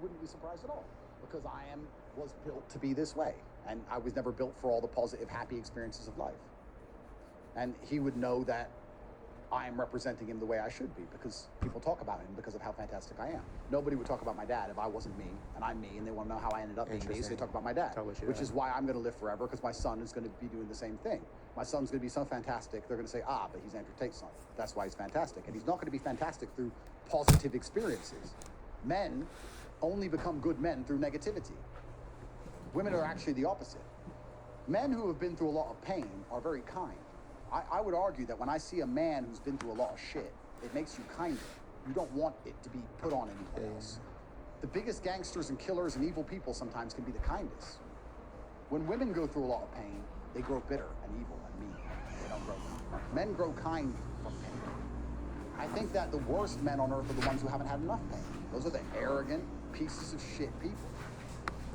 wouldn't be surprised at all, because was built to be this way, and I was never built for all the positive, happy experiences of life. And he would know that I am representing him the way I should be, because people talk about him because of how fantastic I am. Nobody would talk about my dad if I wasn't me, and I'm me, and they want to know how I ended up being me, so they talk about my dad, which is why I'm going to live forever, because my son is going to be doing the same thing. My son's going to be so fantastic, they're going to say, but he's Andrew Tate's son. That's why he's fantastic. And he's not going to be fantastic through positive experiences. Men only become good men through negativity. Women are actually the opposite. Men who have been through a lot of pain are very kind. I would argue that when I see a man who's been through a lot of shit, it makes you kinder. You don't want it to be put on anyone else. The biggest gangsters and killers and evil people sometimes can be the kindest. When women go through a lot of pain, they grow bitter and evil and mean. They don't grow kind. Men grow kind from pain. I think that the worst men on earth are the ones who haven't had enough pain. Those are the arrogant pieces of shit people.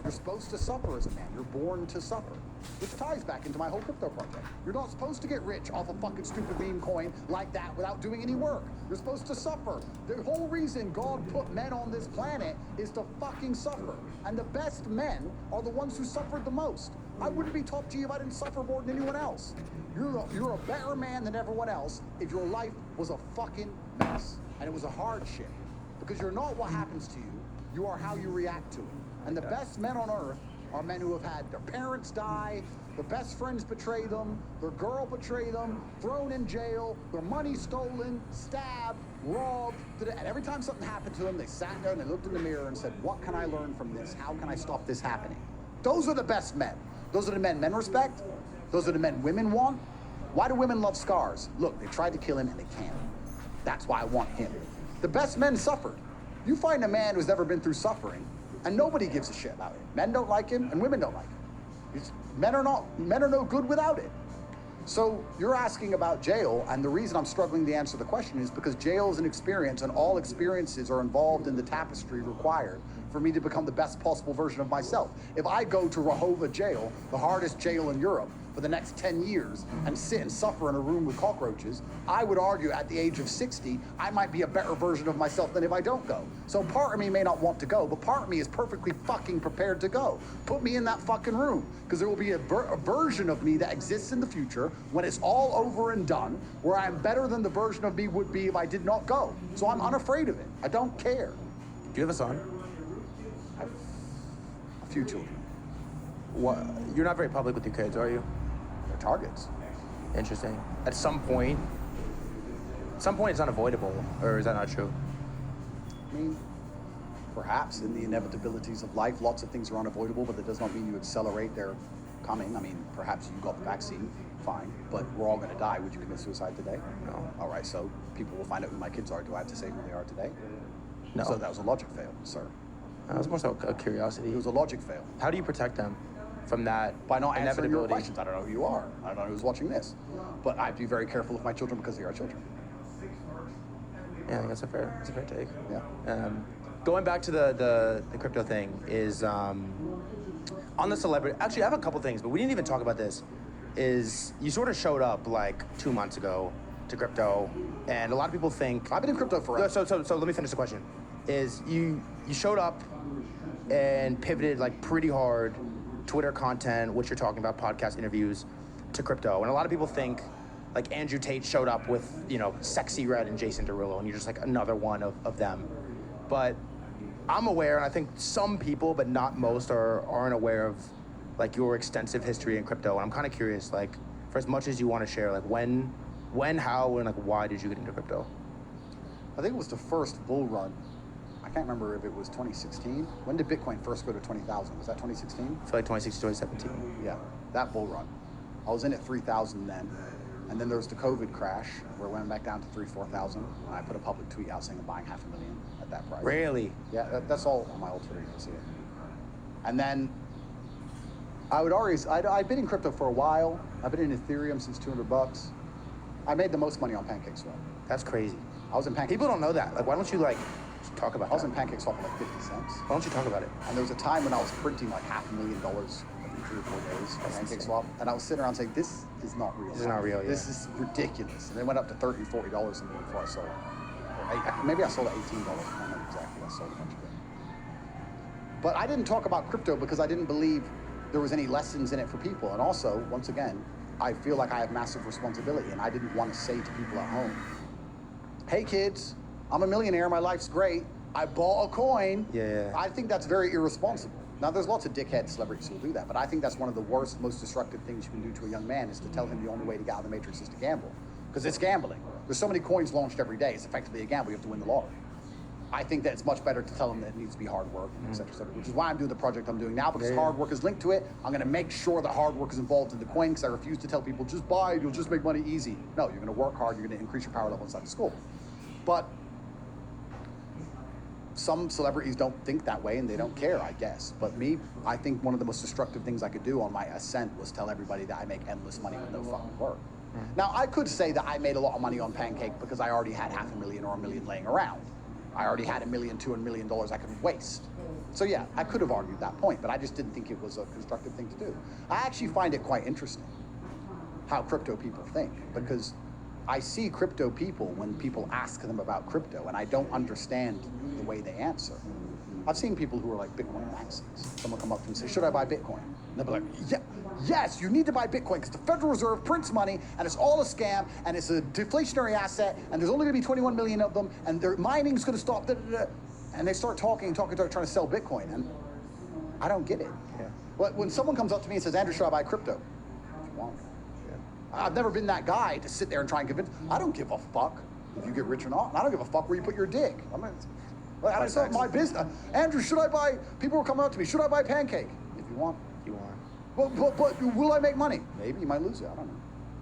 You're supposed to suffer as a man. You're born to suffer. Which ties back into my whole crypto project. You're not supposed to get rich off a fucking stupid meme coin like that without doing any work. You're supposed to suffer. The whole reason God put men on this planet is to fucking suffer. And the best men are the ones who suffered the most. I wouldn't be top G if I didn't suffer more than anyone else. You're a better man than everyone else if your life was a fucking mess. And it was a hardship. Because you're not what happens to you. You are how you react to it. And the best men on earth are men who have had their parents die, their best friends betray them, their girl betray them, thrown in jail, their money stolen, stabbed, robbed. And every time something happened to them, they sat there and they looked in the mirror and said, what can I learn from this? How can I stop this happening? Those are the best men. Those are the men respect. Those are the men women want. Why do women love scars? Look, they tried to kill him and they can't. That's why I want him. The best men suffered. You find a man who's never been through suffering, and nobody gives a shit about it. Men don't like him, and women don't like him. Men are no good without it. So you're asking about jail, and the reason I'm struggling to answer the question is because jail is an experience, and all experiences are involved in the tapestry required for me to become the best possible version of myself. If I go to Rahova jail, the hardest jail in Europe, for the next 10 years and sit and suffer in a room with cockroaches, I would argue at the age of 60, I might be a better version of myself than if I don't go. So part of me may not want to go, but part of me is perfectly fucking prepared to go. Put me in that fucking room, because there will be a version of me that exists in the future when it's all over and done, where I'm better than the version of me would be if I did not go. So I'm unafraid of it. I don't care. Do you have a son? I have a few children. What? You're not very public with your kids, are you? They're targets. Interesting. At some point it's unavoidable, or is that not true? I mean, perhaps in the inevitabilities of life, lots of things are unavoidable, but that does not mean you accelerate their coming. I mean, perhaps you got the vaccine, fine, but we're all gonna die. Would you commit suicide today? No. All right, so people will find out who my kids are. Do I have to say who they are today? No. So that was a logic fail, sir. That was more so a curiosity. It was a logic fail. How do you protect them from that By not answering your inevitability? questions. I don't know who you are. I don't know who's watching this. But I'd be very careful with my children because they are children. Yeah, I think that's a fair take. Yeah. Going back to the crypto thing is on the celebrity. Actually, I have a couple things, but we didn't even talk about this. Is you sort of showed up like 2 months ago to crypto, and a lot of people think I've been in crypto forever. So let me finish the question. Is you showed up and pivoted like pretty hard, Twitter content, what you're talking about, podcast interviews, to crypto, and a lot of people think like Andrew Tate showed up with, Sexy Red and Jason Derulo, and you're just like another one of them. But I'm aware, and I think some people, but not most, aren't aware of like your extensive history in crypto. And I'm kind of curious, like, for as much as you want to share, like when, how, and like why did you get into crypto? I think it was the first bull run. I can't remember if it was 2016. When did Bitcoin first go to 20,000? Was that 2016? I feel like 2016, 2017. Yeah, that bull run. I was in at 3,000 then. And then there was the COVID crash where it went back down to 4,000. And I put a public tweet out saying I'm buying 500,000 at that price. Really? Yeah, that's all on my old Twitter, you can see it. And then I'd been in crypto for a while. I've been in Ethereum since $200. I made the most money on PancakeSwap. That's crazy. I was in PancakeSwap. People don't know that. Like, why don't you like talk about I was that? in PancakeSwap for like 50 cents. Why don't you talk about it? And there was a time when I was printing like $500,000 every 3 or 4 days for PancakeSwap. And I was sitting around saying, this is not real. This is not real, yeah. This is ridiculous. And they went up to $30, $40 something before I sold it. Maybe I sold it $18. I don't remember exactly. I sold a bunch of it. But I didn't talk about crypto because I didn't believe there was any lessons in it for people. And also, once again, I feel like I have massive responsibility, and I didn't want to say to people at home, hey kids, I'm a millionaire, my life's great, I bought a coin. Yeah. I think that's very irresponsible. Now, there's lots of dickhead celebrities who will do that, but I think that's one of the worst, most destructive things you can do to a young man is to tell him the only way to get out of the matrix is to gamble. Because it's gambling. There's so many coins launched every day, it's effectively a gamble, you have to win the lottery. I think that it's much better to tell them that it needs to be hard work, et cetera, which is why I'm doing the project I'm doing now, because hard work is linked to it. I'm gonna make sure that hard work is involved in the coin, because I refuse to tell people, just buy it, you'll just make money easy. No, you're gonna work hard, you're gonna increase your power level inside the school. But some celebrities don't think that way and they don't care, I guess. But me, I think one of the most destructive things I could do on my ascent was tell everybody that I make endless money with no fucking work. Now, I could say that I made a lot of money on Pancake because I already had $500,000 or $1 million laying around. I already had $1 million, $2 million I could waste. So yeah, I could have argued that point, but I just didn't think it was a constructive thing to do. I actually find it quite interesting how crypto people think, because I see crypto people when people ask them about crypto, and I don't understand the way they answer. I've seen people who are like Bitcoin maxis. Someone come up to me and say, should I buy Bitcoin? And they'll be like, yeah, yes, you need to buy Bitcoin because the Federal Reserve prints money and it's all a scam and it's a deflationary asset and there's only gonna be 21 million of them and their mining's gonna stop, da, da, da. And they start talking, trying to sell Bitcoin, and I don't get it. Yeah. But when someone comes up to me and says, Andrew, should I buy crypto? If you want. I've never been that guy to sit there and try and convince. I don't give a fuck if you get rich or not. And I don't give a fuck where you put your dick. It's not my business. Andrew, should I buy? People were coming up to me. Should I buy Pancake? If you want. You want. But will I make money? Maybe you might lose it. I don't know.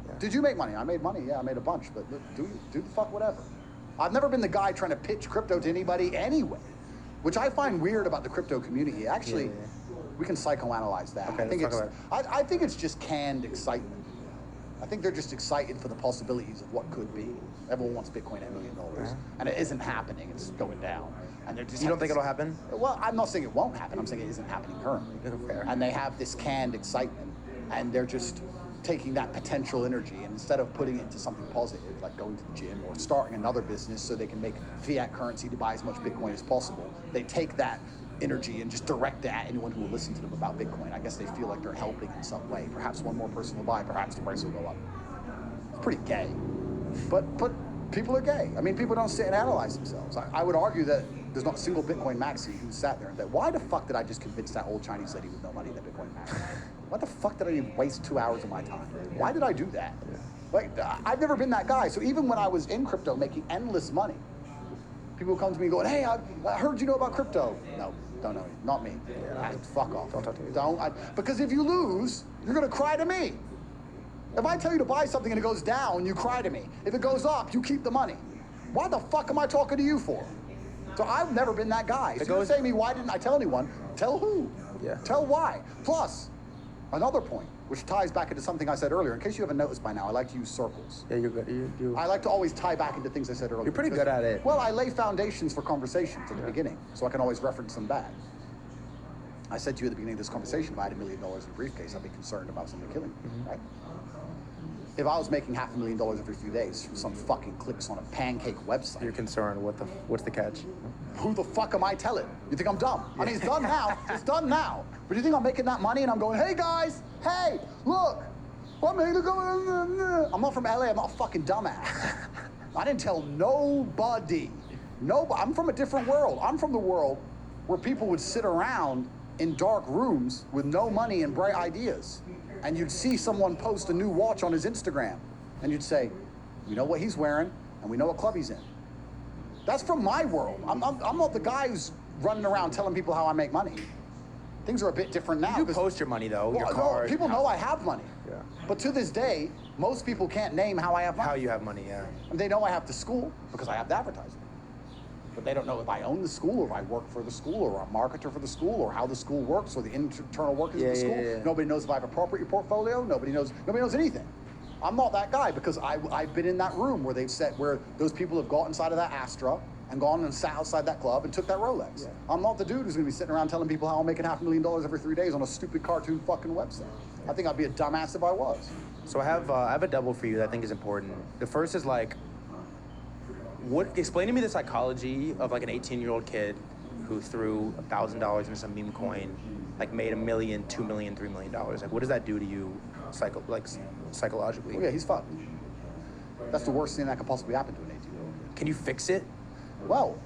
Yeah. Did you make money? I made money. Yeah, I made a bunch. But look, do the fuck whatever. I've never been the guy trying to pitch crypto to anybody anyway, which I find weird about the crypto community. Actually, we can psychoanalyze that. Okay, I think it's just canned excitement. I think they're just excited for the possibilities of what could be. Everyone wants Bitcoin at $1 million, and it isn't happening. It's going down. And they're just. You don't think it'll happen? Well, I'm not saying it won't happen. I'm saying it isn't happening currently. Fair. And they have this canned excitement, and they're just taking that potential energy, and instead of putting it into something positive, like going to the gym or starting another business so they can make fiat currency to buy as much Bitcoin as possible, they take that energy and just direct it at anyone who will listen to them about Bitcoin. I guess they feel like they're helping in some way. Perhaps one more person will buy, perhaps the price will go up. It's pretty gay. But people are gay. I mean, people don't sit and analyze themselves. I would argue that there's not a single Bitcoin maxi who sat there and said, why the fuck did I just convince that old Chinese lady with no money that Bitcoin maxi? Why the fuck did I even waste 2 hours of my time? Why did I do that? Like, I've never been that guy. So even when I was in crypto making endless money, people come to me going, hey, I heard you know about crypto. No, don't know. Not me. Fuck off. Don't talk to me. Because if you lose, you're going to cry to me. If I tell you to buy something and it goes down, you cry to me. If it goes up, you keep the money. Why the fuck am I talking to you for? So I've never been that guy. So you're saying to me, why didn't I tell anyone? Tell who? Yeah. Tell why. Plus, another point, which ties back into something I said earlier. In case you haven't noticed by now, I like to use circles. Yeah, you're good. I like to always tie back into things I said earlier. You're pretty good at it. Well, I lay foundations for conversations at the beginning, so I can always reference them back. I said to you at the beginning of this conversation, if I had $1 million in a briefcase, I'd be concerned about somebody killing me, right? If I was making $500,000 every few days from some fucking clicks on a Pancake website, You're concerned. What's the catch? who the fuck am I telling? You think I'm dumb? I mean, it's done now. It's done now. But you think I'm making that money and I'm going, hey guys, hey, look, I'm not from LA. I'm not a fucking dumbass. I didn't tell nobody. I'm from a different world. I'm from the world where people would sit around in dark rooms with no money and bright ideas. And you'd see someone post a new watch on his Instagram. And you'd say, we know what he's wearing and we know what club he's in. That's from my world. I'm not the guy who's running around telling people how I make money. Things are a bit different now. You post your money though, your cars. People know I have money. Yeah. But to this day, most people can't name how I have money. How you have money, yeah. And they know I have the school because I have the advertising. But they don't know if I own the school or if I work for the school or I'm a marketer for the school or how the school works or the internal workings of the school. Yeah. Nobody knows if I have a property portfolio. Nobody knows anything. I'm not that guy because I've been in that room where where those people have got inside of that Astra and gone and sat outside that club and took that Rolex. Yeah. I'm not the dude who's gonna be sitting around telling people how I'm making $500,000 every 3 days on a stupid cartoon fucking website. I think I'd be a dumbass if I was. So I have a double for you that I think is important. The first is like, explain to me the psychology of like an 18-year-old kid who threw $1,000 into some meme coin, like made $1 million, $2 million, $3 million. Like, what does that do to you, psychologically? Oh, yeah, he's fucked. That's the worst thing that could possibly happen to an 18-year-old kid. Can you fix it? Well,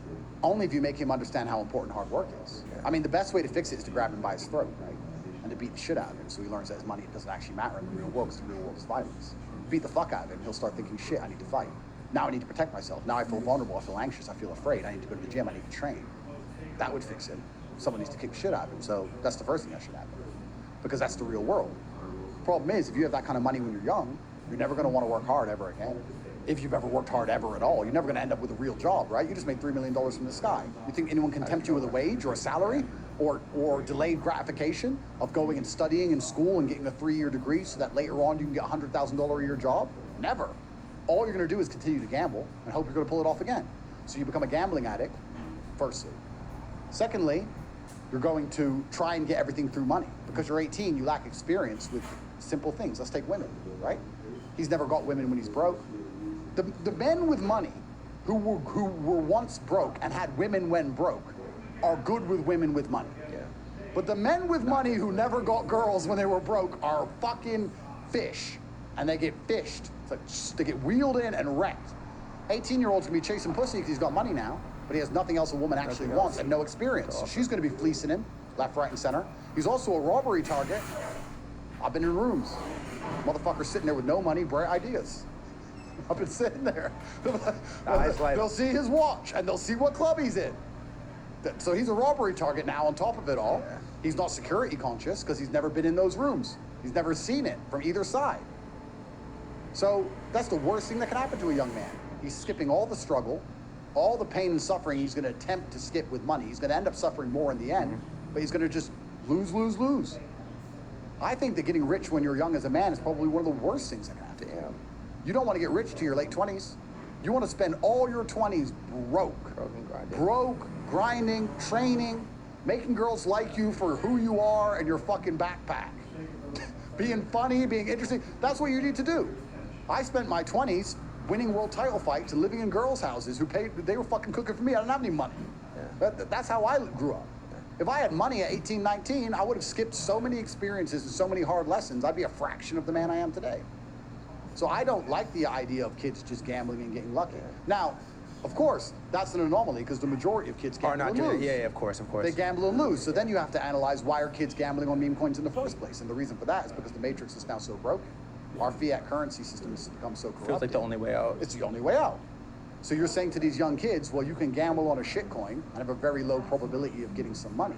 only if you make him understand how important hard work is. Yeah. I mean, the best way to fix it is to grab him by his throat, right? And to beat the shit out of him so he learns that his money doesn't actually matter in the real world, because the real world is violence. Beat the fuck out of him, he'll start thinking, shit, I need to fight. Now I need to protect myself. Now I feel vulnerable, I feel anxious, I feel afraid, I need to go to the gym, I need to train. That would fix him. Someone needs to kick the shit out of him. So that's the first thing that should happen, because that's the real world. Problem is, if you have that kind of money when you're young, you're never gonna wanna work hard ever again. If you've ever worked hard ever at all, you're never gonna end up with a real job, right? You just made $3 million from the sky. You think anyone can tempt you with a wage or a salary or delayed gratification of going and studying in school and getting a 3-year degree so that later on you can get a $100,000 a year job? Never. All you're gonna do is continue to gamble and hope you're gonna pull it off again. So you become a gambling addict, firstly. Secondly, you're going to try and get everything through money. Because you're 18, you lack experience with simple things. Let's take women, right? He's never got women when he's broke. The men with money who were once broke and had women when broke are good with women with money. Yeah. But the men with money who never got girls when they were broke are fucking fish. And they get fished. It's like, they get wheeled in and wrecked. 18-year-old's gonna be chasing pussy because he's got money now, but he has nothing else a woman actually wants and no experience. So she's gonna be fleecing him, left, right, and center. He's also a robbery target. I've been in rooms. Motherfuckers sitting there with no money, bright ideas. I've been sitting there. They'll see his watch and they'll see what club he's in. So he's a robbery target now on top of it all. Yeah. He's not security conscious because he's never been in those rooms. He's never seen it from either side. So that's the worst thing that can happen to a young man. He's skipping all the struggle, all the pain and suffering he's gonna attempt to skip with money. He's gonna end up suffering more in the end, but he's gonna just lose, lose, lose. I think that getting rich when you're young as a man is probably one of the worst things that can happen. Damn. You don't want to get rich to your late 20s. You want to spend all your 20s broke. Broke, grinding, training, making girls like you for who you are and your fucking backpack. Being funny, being interesting. That's what you need to do. I spent my 20s winning world title fights and living in girls' houses they were fucking cooking for me. I didn't have any money. Yeah. That's how I grew up. If I had money at 18, 19, I would have skipped so many experiences and so many hard lessons. I'd be a fraction of the man I am today. So I don't like the idea of kids just gambling and getting lucky. Now, of course, that's an anomaly because the majority of kids gamble and lose. Yeah, of course. They gamble and lose. So then you have to analyze why are kids gambling on meme coins in the first place. And the reason for that is because the matrix is now so broken. Our fiat currency system has become so corrupted. Feels like the only way out. It's the only way out. So you're saying to these young kids, well, you can gamble on a shit coin and have a very low probability of getting some money.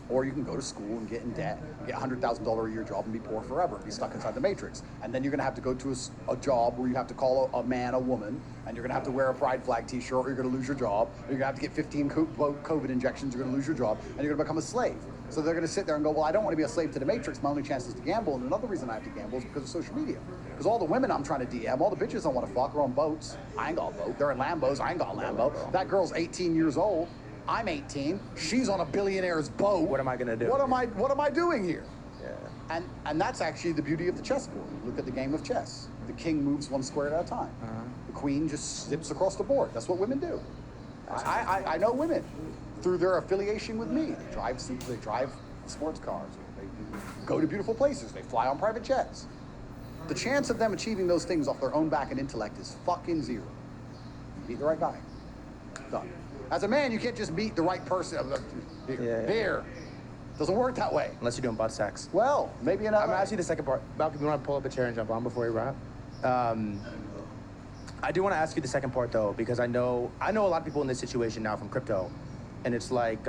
Or you can go to school and get in debt, get a $100,000 a year job and be poor forever, be stuck inside the matrix. And then you're gonna have to go to a job where you have to call a man a woman, and you're gonna have to wear a pride flag t-shirt or you're gonna lose your job, or you're gonna have to get 15 COVID injections, you're gonna lose your job, and you're gonna become a slave. So they're gonna sit there and go, well, I don't wanna be a slave to the matrix, my only chance is to gamble, and another reason I have to gamble is because of social media. Because all the women I'm trying to DM, all the bitches I wanna fuck are on boats. I ain't got a boat. They're in Lambos, I ain't got a Lambo. That girl's 18 years old. I'm 18. She's on a billionaire's boat. What am I gonna do? What am I doing here? Yeah. And that's actually the beauty of the chessboard. Look at the game of chess. The king moves one square at a time. The queen just zips across the board. That's what women do. I know women through their affiliation with me. They drive sports cars. They go to beautiful places. They fly on private jets. The chance of them achieving those things off their own back and intellect is fucking zero. You meet the right guy. Done. As a man, you can't just meet the right person. Here. Doesn't work that way. Unless you're doing butt sex. Well, maybe another. I'm gonna ask you the second part. Malcolm, you want to pull up a chair and jump on before we wrap? I do want to ask you the second part though, because I know a lot of people in this situation now from crypto, and it's like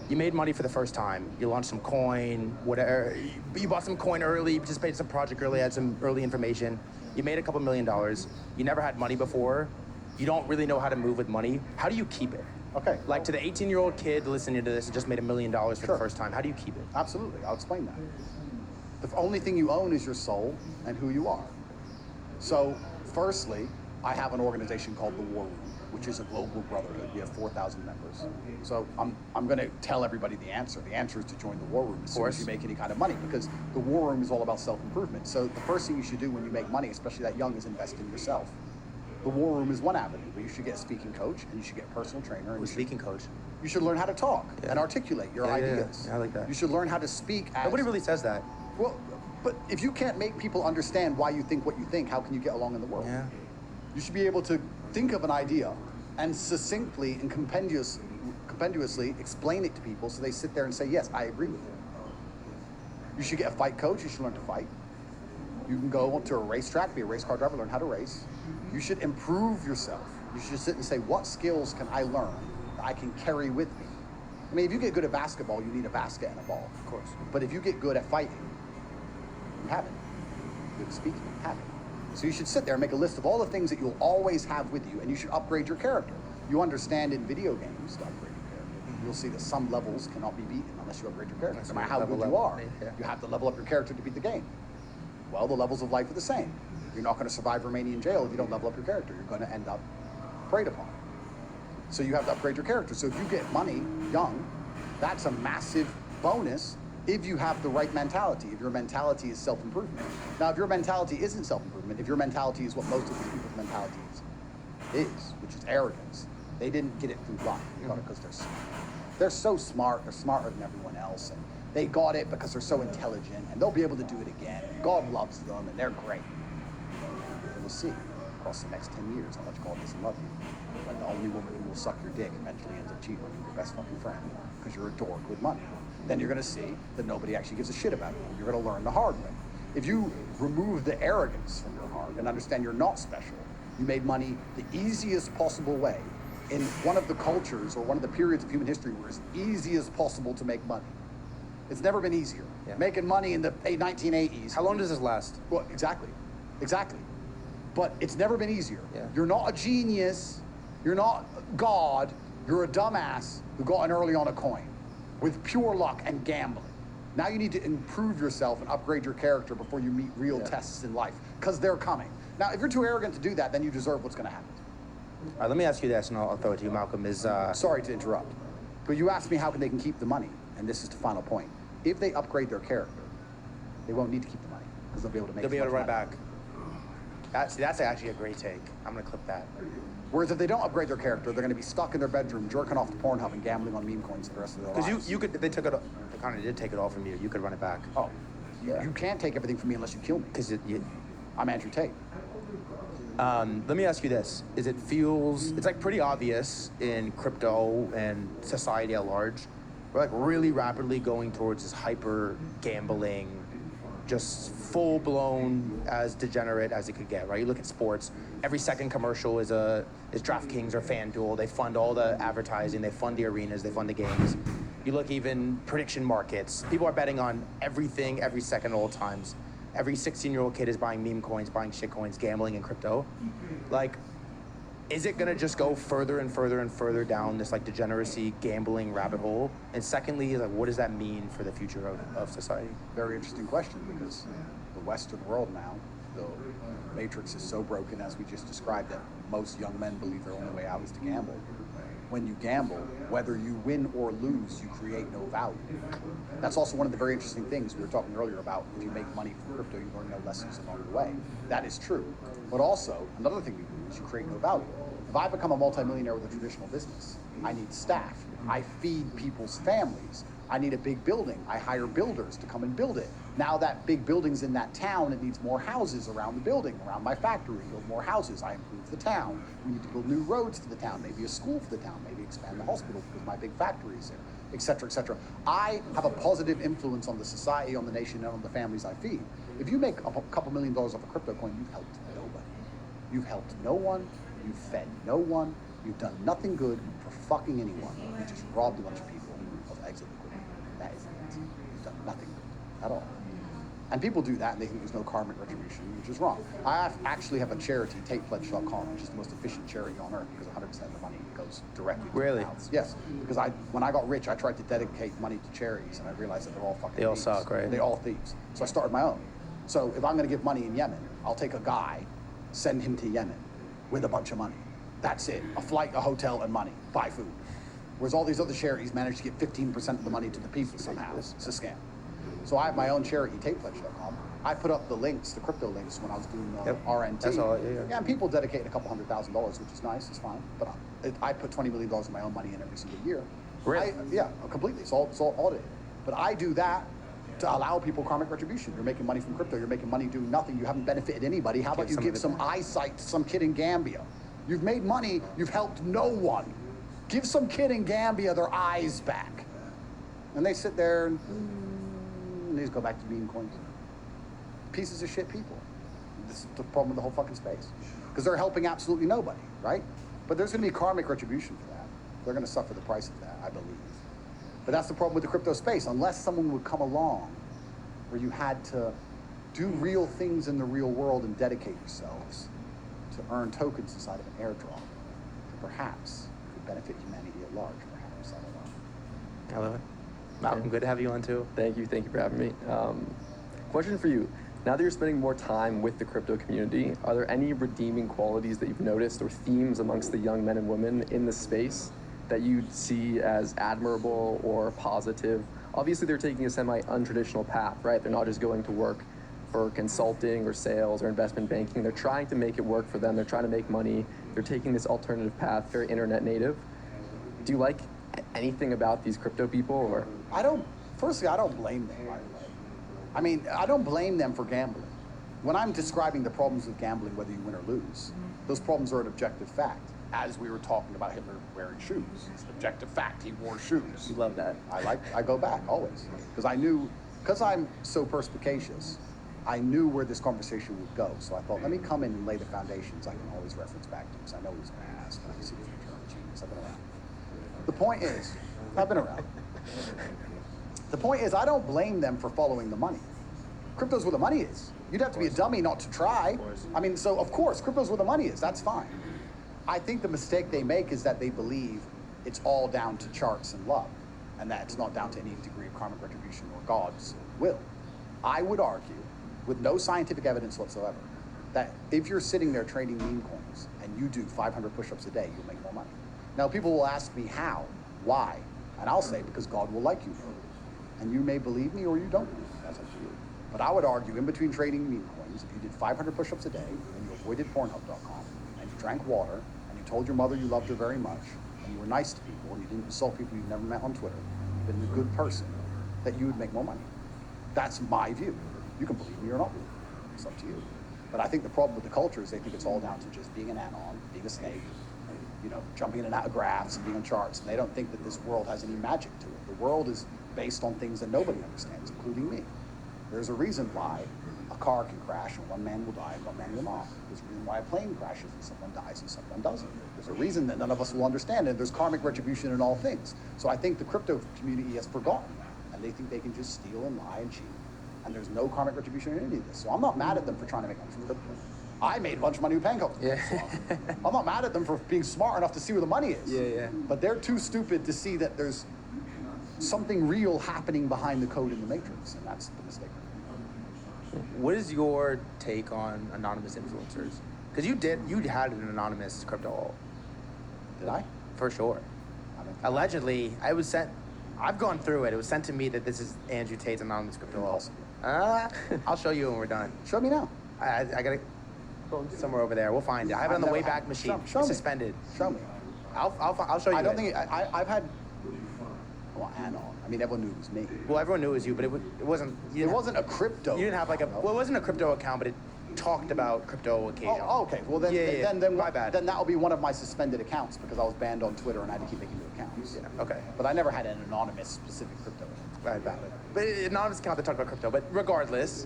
you made money for the first time. You launched some coin, whatever. You bought some coin early, you participated in some project early, had some early information. You made a couple $1 million. You never had money before. You don't really know how to move with money. How do you keep it? Okay. Like to the 18-year-old kid listening to this and just made $1 million for the first time, how do you keep it? Absolutely, I'll explain that. The only thing you own is your soul and who you are. So, firstly, I have an organization called the War Room, which is a global brotherhood. We have 4,000 members. So I'm going to tell everybody the answer. The answer is to join the War Room as soon as you make any kind of money, because the War Room is all about self-improvement. So the first thing you should do when you make money, especially that young, is invest in yourself. The war room is one avenue, but you should get a speaking coach and you should get a personal trainer. And Speaking coach. You should learn how to talk and articulate your ideas. Yeah, I like that. You should learn how to speak as... Nobody really says that. Well, but if you can't make people understand why you think what you think, how can you get along in the world? Yeah. You should be able to think of an idea and succinctly and compendiously explain it to people so they sit there and say, yes, I agree with it. You should get a fight coach. You should learn to fight. You can go to a racetrack, be a race car driver, learn how to race. You should improve yourself. You should sit and say, what skills can I learn that I can carry with me? I mean, if you get good at basketball, you need a basket and a ball, of course. But if you get good at fighting, you have it. Good at speaking, you have it. So you should sit there and make a list of all the things that you'll always have with you, and you should upgrade your character. You understand in video games to upgrade your character. You'll see that some levels cannot be beaten unless you upgrade your character. No matter how good you are, you have to level up your character to beat the game. Well, the levels of life are the same. You're not going to survive Romanian jail if you don't level up your character. You're going to end up preyed upon. So you have to upgrade your character. So if you get money young, that's a massive bonus if you have the right mentality, if your mentality is self-improvement. Now, if your mentality isn't self-improvement, if your mentality is what most of these people's mentality is, which is arrogance, they didn't get it through life. They got it because they're smart. They're so smart, they're smarter than everyone else, and they got it because they're so intelligent, and they'll be able to do it again. God loves them, and they're great. And we'll see across the next 10 years how much God doesn't love you. When the only woman who will suck your dick eventually ends up cheating on your best fucking friend because you're a dork with money. Then you're going to see that nobody actually gives a shit about you. You're going to learn the hard way. If you remove the arrogance from your heart and understand you're not special, you made money the easiest possible way in one of the cultures or one of the periods of human history where it's easy as possible to make money. It's never been easier. Yeah. Making money in the 1980s. How long does this last? Well, exactly. But it's never been easier. Yeah. You're not a genius. You're not God. You're a dumbass who got in early on a coin with pure luck and gambling. Now you need to improve yourself and upgrade your character before you meet real tests in life, because they're coming. Now, if you're too arrogant to do that, then you deserve what's going to happen. All right, let me ask you this, and I'll throw it to you, Malcolm. Sorry to interrupt, but you asked me how they can keep the money, and this is the final point. If they upgrade their character, they won't need to keep the money, because they'll be able to make They'll be able to run money. back. That's actually a great take. I'm going to clip that. Whereas if they don't upgrade their character, they're going to be stuck in their bedroom, jerking off to Pornhub and gambling on meme coins for the rest of their lives. Because you could, if they took it, they kind of did take it all from you. You could run it back. Oh, you can't take everything from me unless you kill me. Because I'm Andrew Tate. Let me ask you this: it's like pretty obvious in crypto and society at large, we're like really rapidly going towards this hyper gambling, just full blown as degenerate as it could get, right? You look at sports, every second commercial is DraftKings or FanDuel. They fund all the advertising, they fund the arenas, they fund the games. You look even prediction markets. People are betting on everything, every second, at all times. Every 16-year-old kid is buying meme coins, buying shit coins, gambling in crypto. Like, is it gonna just go further and further and further down this like degeneracy, gambling rabbit hole? And secondly, like, what does that mean for the future of society? Very interesting question, because the Western world now, the matrix is so broken, as we just described, that most young men believe their only way out is to gamble. When you gamble, whether you win or lose, you create no value. That's also one of the very interesting things we were talking earlier about. If you make money from crypto, you learn no lessons along the way. That is true. But also, another thing you do is you create no value. If I become a multimillionaire with a traditional business, I need staff. I feed people's families. I need a big building. I hire builders to come and build it. Now that big building's in that town, it needs more houses around the building, around my factory. Build more houses. I improve the town. We need to build new roads for the town, maybe a school for the town, maybe expand the hospital because my big factory is there, et cetera, et cetera. I have a positive influence on the society, on the nation, and on the families I feed. If you make a couple $1 million off a crypto coin, you've helped nobody. You've helped no one. You've fed no one. You've done nothing good for fucking anyone. You just robbed a bunch of people of exit liquidity. That is it. You've done nothing good at all. And people do that and they think there's no karmic retribution, which is wrong. I actually have a charity, TatePledge.com, which is the most efficient charity on earth because 100% of the money goes directly to the mouths. Yes, because when I got rich, I tried to dedicate money to charities and I realized that they're all fucking They all thieves. suck, right? They're all thieves. So I started my own. So if I'm gonna give money in Yemen, I'll take a guy, send him to Yemen with a bunch of money. That's it. A flight, a hotel, and money. Buy food. Whereas all these other charities manage to get 15% of the money to the people somehow. It's a scam. So I have my own charity, TatePledge.com. I put up the links, the crypto links, when I was doing RNT. That's all. Yeah, and people dedicate a couple $100,000, which is nice. It's fine. But I put $20 million of my own money in every single year. Really? Yeah, completely. It's all audited. But I do that to allow people karmic retribution. You're making money from crypto. You're making money doing nothing. You haven't benefited anybody. How about you give some eyesight to some kid in Gambia? You've made money. You've helped no one. Give some kid in Gambia their eyes back. And they sit there and they just go back to meme coins. Pieces of shit people. This is the problem with the whole fucking space. Because they're helping absolutely nobody, right? But there's going to be karmic retribution for that. They're going to suffer the price of that, I believe. But that's the problem with the crypto space. Unless someone would come along where you had to do real things in the real world and dedicate yourselves to earn tokens inside of an airdrop, perhaps could benefit humanity at large, perhaps. I don't know. I love it. Malcolm, good to have you on too. Thank you for having me. Question for you. Now that you're spending more time with the crypto community, are there any redeeming qualities that you've noticed or themes amongst the young men and women in the space that you see as admirable or positive? Obviously, they're taking a semi-untraditional path, right? They're not just going to work for consulting or sales or investment banking. They're trying to make it work for them. They're trying to make money. They're taking this alternative path, very internet native. Do you like anything about these crypto people, or? Firstly, I don't blame them, by the way. I mean, I don't blame them for gambling. When I'm describing the problems with gambling, whether you win or lose, those problems are an objective fact. As we were talking about Hitler wearing shoes, it's an objective fact, he wore shoes. You love that. I go back always, because I'm so perspicacious, I knew where this conversation would go. So I thought, let me come in and lay the foundations I can always reference back to, because I know he's going to ask, and I can see the future. I'm a genius, I've been around. The point is, I've been around. The point is, I don't blame them for following the money. Crypto's where the money is. You'd have to be a dummy not to try. I mean, so of course, crypto's where the money is. That's fine. I think the mistake they make is that they believe it's all down to charts and luck, and that it's not down to any degree of karmic retribution or God's will. I would argue, with no scientific evidence whatsoever, that if you're sitting there trading meme coins and you do 500 push-ups a day, you'll make more money. Now, people will ask me how, why, and I'll say because God will like you for it. And you may believe me or you don't believe me, that's up to you. But I would argue, in between trading meme coins, if you did 500 push-ups a day and you avoided Pornhub.com and you drank water and you told your mother you loved her very much and you were nice to people and you didn't insult people you've never met on Twitter, you've been a good person, that you would make more money. That's my view. You can believe me or not believe me. It's up to you. But I think the problem with the culture is they think it's all down to just being an anon, being a snake, jumping in and out of graphs and being on charts. And they don't think that this world has any magic to it. The world is based on things that nobody understands, including me. There's a reason why a car can crash and one man will die and one man will not. There's a reason why a plane crashes and someone dies and someone doesn't. There's a reason that none of us will understand, and there's karmic retribution in all things. So I think the crypto community has forgotten that, and they think they can just steal and lie and cheat, and there's no karmic retribution in any of this. So I'm not mad at them for trying to make money from crypto. I made a bunch of money with pancakes. Yeah. I'm not mad at them for being smart enough to see where the money is. Yeah. But they're too stupid to see that there's something real happening behind the code in the matrix, and that's the mistake. What is your take on anonymous influencers? Because you had an anonymous crypto. Did I? For sure. Allegedly, I've gone through it. It was sent to me that this is Andrew Tate's anonymous crypto. I'll show you when we're done. Show me now. I gotta go somewhere over there. We'll find it. I have it on the Wayback Machine. Show It's me. suspended. Show me. I'll show you. I don't think I've had. Well, anon. I mean, everyone knew it was me. Well, everyone knew it was you, but it wasn't. It wasn't a crypto. You didn't have like a. Well, it wasn't a crypto account, but it talked about crypto occasionally. Oh, okay. Well, then, Yeah. then My bad. Then that'll be one of my suspended accounts because I was banned on Twitter and I had to keep making new accounts. Yeah. Okay. But I never had an anonymous specific crypto account. Right, valid. But an anonymous account that talked about crypto. But regardless,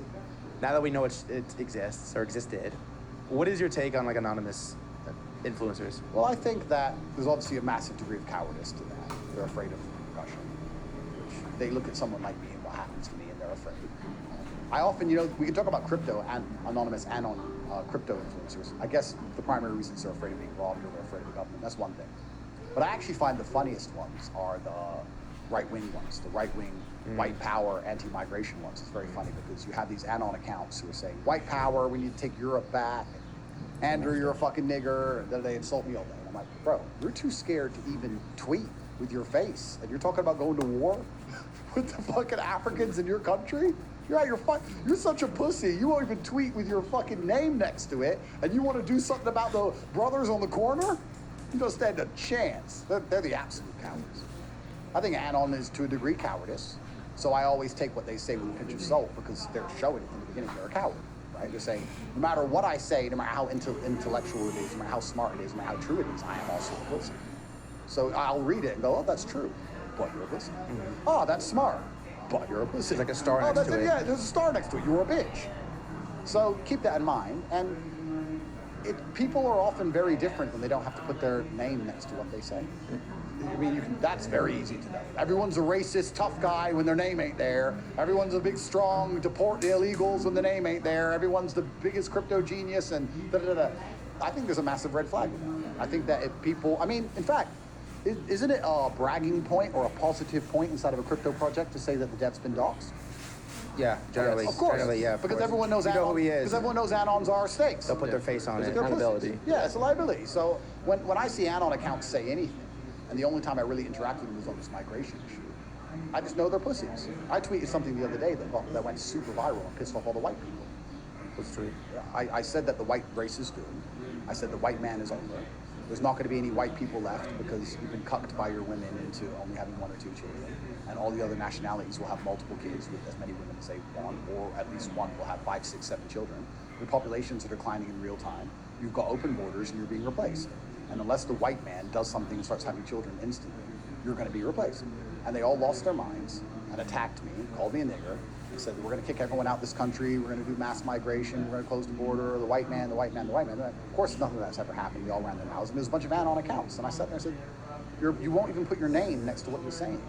now that we know it exists or existed, what is your take on like anonymous influencers? Well, I think that there's obviously a massive degree of cowardice to that. They're afraid of repercussion. Which they look at someone like me and what happens to me, and they're afraid. I often, we can talk about crypto and anonymous and on crypto influencers. I guess the primary reasons they're afraid of being robbed or they're afraid of the government. That's one thing. But I actually find the funniest ones are the right-wing ones, the right-wing white power, anti-migration ones. It's very funny because you have these anon accounts who are saying, white power, we need to take Europe back. Andrew, you're a fucking nigger. And then they insult me all day. And I'm like, bro, you're too scared to even tweet. with your face, and you're talking about going to war with the fucking Africans in your country? You're such a pussy. You won't even tweet with your fucking name next to it, and you want to do something about the brothers on the corner? You don't stand a chance. They're the absolute cowards. I think Anon is to a degree cowardice. So I always take what they say with a pinch of salt, because they're showing it from the beginning they're a coward, right? They're saying, no matter what I say, no matter how intellectual it is, no matter how smart it is, no matter how true it is, I am also a pussy. So I'll read it and go, oh, that's true, but you're a pussy. Mm-hmm. Oh, that's smart, but you're a pussy. There's like a star next to it. Yeah, there's a star next to it. You're a bitch. So keep that in mind. And people are often very different when they don't have to put their name next to what they say. I mean, that's very easy to know. Everyone's a racist, tough guy when their name ain't there. Everyone's a big, strong, deport the illegals when the name ain't there. Everyone's the biggest crypto genius and da-da-da-da. I think there's a massive red flag with that. I think that if people, I mean, in fact, isn't it a bragging point or a positive point inside of a crypto project to say that the dev's been doxxed? Yeah, generally. Of course. Generally, yeah. Because everyone knows Anon. You know who he is. Because everyone knows Anons are stakes. They'll put their face on it. They're Accountability. pussies. Yeah, it's a liability. So when I see Anon accounts say anything, and the only time I really interact with them is on this migration issue, I just know they're pussies. I tweeted something the other day that went super viral and pissed off all the white people. What's tweet? I said that the white race is doomed. I said the white man is over. There's not going to be any white people left because you've been cucked by your women into only having 1 or 2 children. And all the other nationalities will have multiple kids with as many women as they want, or at least one will have 5, 6, 7 children. The populations are declining in real time. You've got open borders and you're being replaced. And unless the white man does something and starts having children instantly, you're going to be replaced. And they all lost their minds and attacked me, called me a nigger, and said, we're going to kick everyone out this country, we're going to do mass migration, we're going to close the border, the white man, the white man, the white man. Of course, nothing of that's ever happened. We all ran their mouths. And there's a bunch of Anon accounts. And I sat there and said, you won't even put your name next to what you're saying.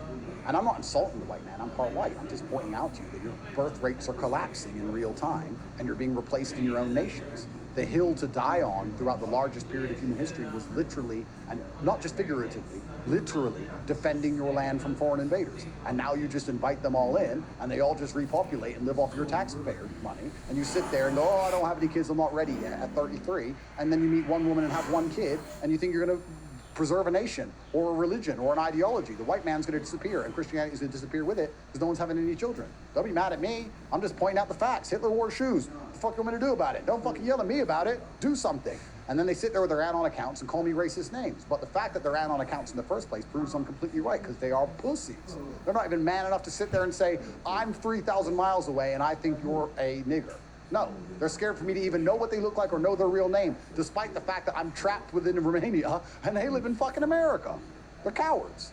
And I'm not insulting the white man, I'm part white. I'm just pointing out to you that your birth rates are collapsing in real time and you're being replaced in your own nations. The hill to die on throughout the largest period of human history was literally, and not just figuratively, literally defending your land from foreign invaders. And now you just invite them all in and they all just repopulate and live off your taxpayer money. And you sit there and go, oh, I don't have any kids, I'm not ready yet at 33. And then you meet one woman and have 1 kid and you think you're gonna preserve a nation or a religion or an ideology. The white man's going to disappear and Christianity is going to disappear with it because no one's having any children. Don't be mad at me. I'm just pointing out the facts. Hitler wore shoes. What the fuck you want me to do about it? Don't fucking yell at me about it. Do something. And then they sit there with their Anon accounts and call me racist names. But the fact that they're Anon accounts in the first place proves I'm completely right because they are pussies. They're not even man enough to sit there and say, I'm 3,000 miles away and I think you're a nigger. No, they're scared for me to even know what they look like or know their real name, despite the fact that I'm trapped within Romania and they live in fucking America. They're cowards.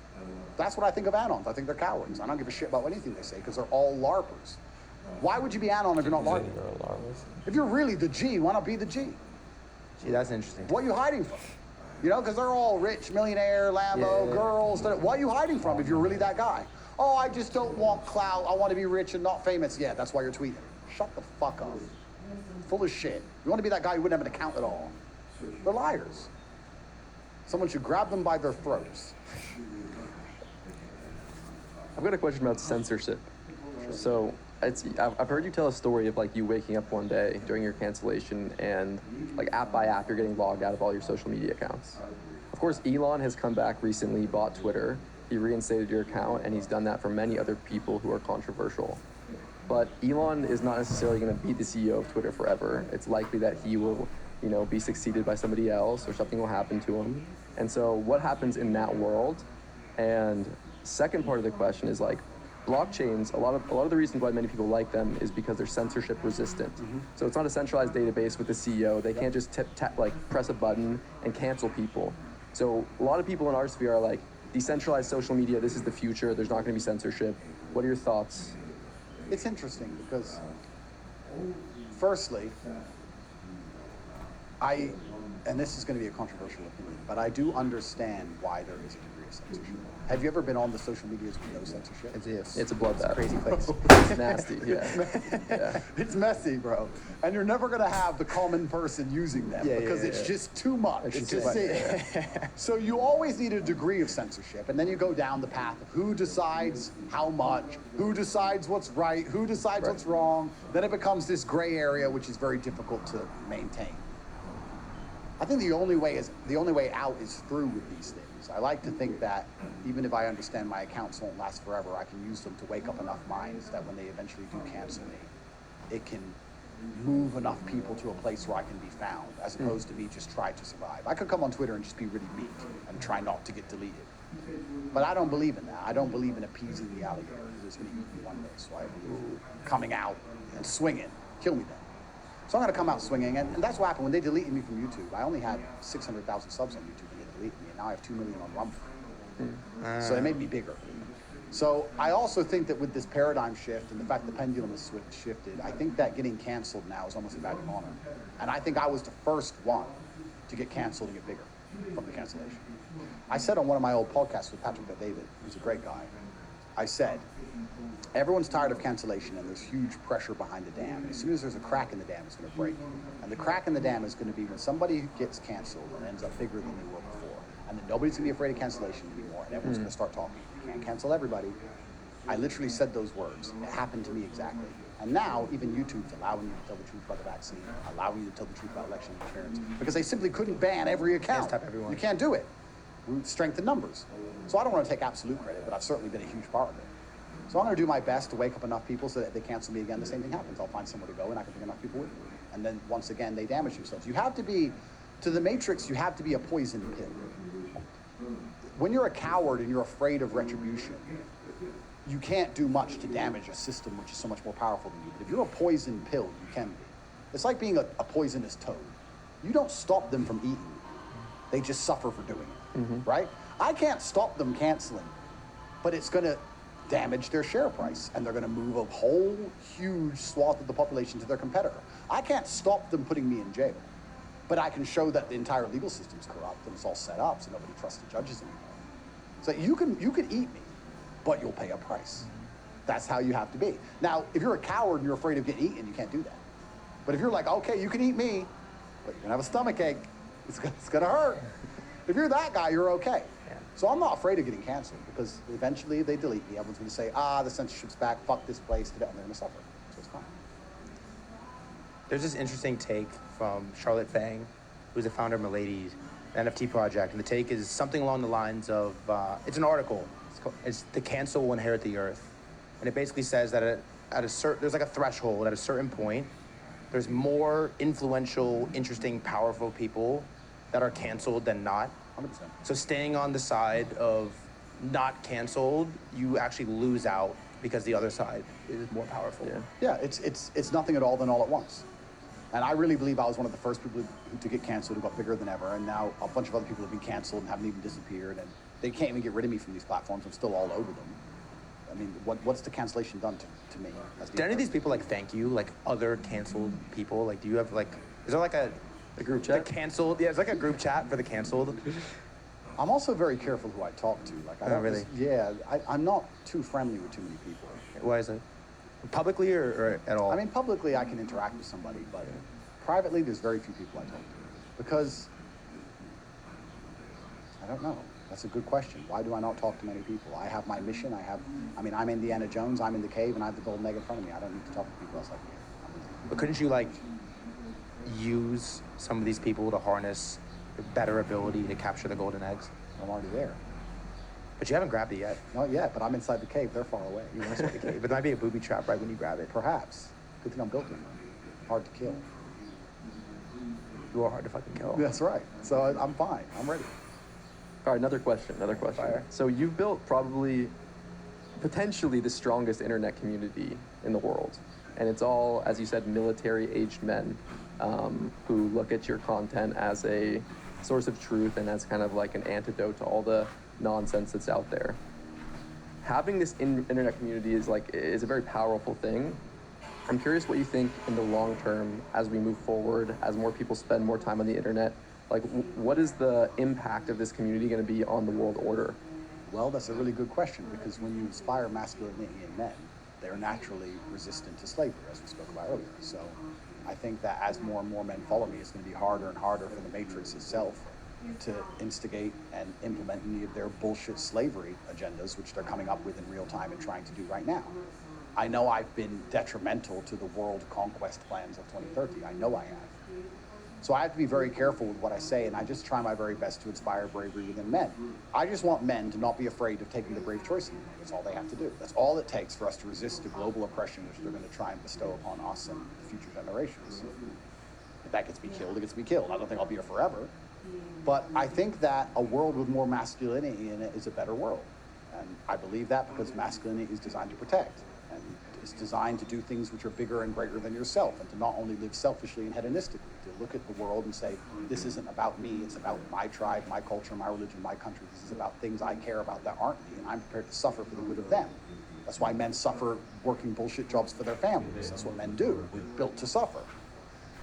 That's what I think of Anons. I think they're cowards. I don't give a shit about anything they say because they're all LARPers. Why would you be Anon if you're not LARPing? If you're really the G, why not be the G? Gee, that's interesting. What are you hiding from? You know, because they're all rich, millionaire, Lambo, girls. What are you hiding from if you're really that guy? Oh, I just don't want clout. I want to be rich and not famous. Yeah, that's why you're tweeting. Shut the fuck up. Full of shit. You want to be that guy who wouldn't have an account at all. They're liars. Someone should grab them by their throats. I've got a question about censorship. So I've heard you tell a story of like you waking up one day during your cancellation and like app by app you're getting logged out of all your social media accounts. Of course, Elon has come back recently, bought Twitter. He reinstated your account and he's done that for many other people who are controversial. But Elon is not necessarily going to be the CEO of Twitter forever. It's likely that he will, be succeeded by somebody else or something will happen to him. And so what happens in that world? And second part of the question is like blockchains, a lot of the reasons why many people like them is because they're censorship resistant. Mm-hmm. So it's not a centralized database with the CEO. They can't just press a button and cancel people. So a lot of people in our sphere are like, decentralized social media, this is the future. There's not going to be censorship. What are your thoughts? It's interesting because, firstly, and this is going to be a controversial opinion, but I do understand why there is a degree of censorship. Have you ever been on the social medias with no censorship? It's a bloodbath. It's a crazy place. It's nasty, yeah. It's messy, bro. And you're never going to have the common person using them because it's just too much. It's just So you always need a degree of censorship. And then you go down the path of who decides how much, who decides what's right, who decides what's wrong. Then it becomes this gray area, which is very difficult to maintain. I think the only way out is through with these things. opportunities. I like to think that even if I understand my accounts won't last forever, I can use them to wake up enough minds that when they eventually do cancel me, it can move enough people to a place where I can be found, as opposed to me just try to survive. I could come on Twitter and just be really meek and try not to get deleted. But I don't believe in that. I don't believe in appeasing the alligator, because it's going to eat me one day. So I believe coming out and swinging, kill me then. So I'm going to come out swinging, and that's what happened when they deleted me from YouTube. I only had 600,000 subs on YouTube when they deleted me, and now I have 2 million on Rumble. So they made me bigger. So I also think that with this paradigm shift and the fact the pendulum has shifted, I think that getting canceled now is almost a badge of honor. And I think I was the first one to get canceled and get bigger from the cancellation. I said on one of my old podcasts with Tate, who's a great guy, I said, everyone's tired of cancellation and there's huge pressure behind the dam. And as soon as there's a crack in the dam, it's going to break. And the crack in the dam is going to be when somebody gets canceled and ends up bigger than they were before. And then nobody's going to be afraid of cancellation anymore. And everyone's going to start talking. You can't cancel everybody. I literally said those words. It happened to me exactly. And now even YouTube's allowing you to tell the truth about the vaccine, allowing you to tell the truth about election interference, because they simply couldn't ban every account. You can't do it. Strength in numbers. So I don't want to take absolute credit, but I've certainly been a huge part of it. So I'm going to do my best to wake up enough people so that if they cancel me again, the same thing happens. I'll find somewhere to go and I can bring enough people with me. And then once again, they damage themselves. You have to be, to the Matrix, you have to be a poison pill. When you're a coward and you're afraid of retribution, you can't do much to damage a system which is so much more powerful than you. But if you're a poison pill, you can be. It's like being a poisonous toad. You don't stop them from eating you. They just suffer for doing it, right? I can't stop them canceling, but it's going to damage their share price, and they're going to move a whole huge swath of the population to their competitor. I can't stop them putting me in jail, but I can show that the entire legal system's corrupt and it's all set up so nobody trusts the judges anymore. So you can eat me, but you'll pay a price. That's how you have to be. Now, if you're a coward and you're afraid of getting eaten, you can't do that. But if you're like, okay, you can eat me, but you're gonna have a stomach ache. It's gonna hurt. If you're that guy, you're okay. Yeah. So I'm not afraid of getting canceled, because eventually if they delete me, everyone's gonna say, the censorship's back, fuck this place, and they're gonna suffer. So it's fine. There's this interesting take from Charlotte Fang, who's the founder of Milady's NFT project, and the take is something along the lines of, it's an article, it's "The Cancel Will Inherit the Earth," and it basically says that at a certain, there's like a threshold, at a certain point, there's more influential, interesting, powerful people that are canceled than not. 100%. So staying on the side of not canceled, you actually lose out because the other side is more powerful. Yeah, it's nothing at all than all at once. And I really believe I was one of the first people to get canceled who got bigger than ever. And now a bunch of other people have been canceled and haven't even disappeared. And they can't even get rid of me from these platforms. I'm still all over them. I mean, what's the cancellation done to me? Do any of these people like thank you, like other canceled people? Like, do you have like, is there like a group chat? The canceled, yeah, it's like a group chat for the canceled. I'm also very careful who I talk to. Like, I don't really? I'm not too friendly with too many people. Why is it? Publicly or at all? I mean, publicly I can interact with somebody, but privately there's very few people I talk to. Because, I don't know. That's a good question. Why do I not talk to many people? I have my mission. I'm Indiana Jones, I'm in the cave, and I have the golden egg in front of me. I don't need to talk to people else like me. But couldn't you like use some of these people to harness the better ability to capture the golden eggs? I'm already there. But you haven't grabbed it yet. Not yet, but I'm inside the cave. They're far away. You're inside the cave. But there might be a booby trap right when you grab it. Perhaps. Good thing I'm built in. Hard to kill. You are hard to fucking kill. That's right. So I'm fine. I'm ready. All right, another question. Fire. So you've built potentially the strongest internet community in the world. And it's all, as you said, military-aged men who look at your content as a source of truth and as kind of like an antidote to all the nonsense that's out there. Having this internet community is a very powerful thing. I'm curious what you think in the long term as we move forward, as more people spend more time on the internet. Like, what is the impact of this community going to be on the world order? Well, that's a really good question, because when you inspire masculinity in men, they're naturally resistant to slavery, as we spoke about earlier. So I think that as more and more men follow me, it's going to be harder and harder for the Matrix itself to instigate and implement any of their bullshit slavery agendas, which they're coming up with in real time and trying to do right now. I know I've been detrimental to the world conquest plans of 2030. I know I have. So I have to be very careful with what I say, and I just try my very best to inspire bravery within men. I just want men to not be afraid of taking the brave choice. That's all they have to do. That's all it takes for us to resist the global oppression which they're going to try and bestow upon us and future generations. If that gets me killed, it gets me killed. I don't think I'll be here forever. But I think that a world with more masculinity in it is a better world. And I believe that because masculinity is designed to protect. And it's designed to do things which are bigger and greater than yourself, and to not only live selfishly and hedonistically, to look at the world and say, this isn't about me, it's about my tribe, my culture, my religion, my country. This is about things I care about that aren't me, and I'm prepared to suffer for the good of them. That's why men suffer working bullshit jobs for their families. That's what men do. We're built to suffer.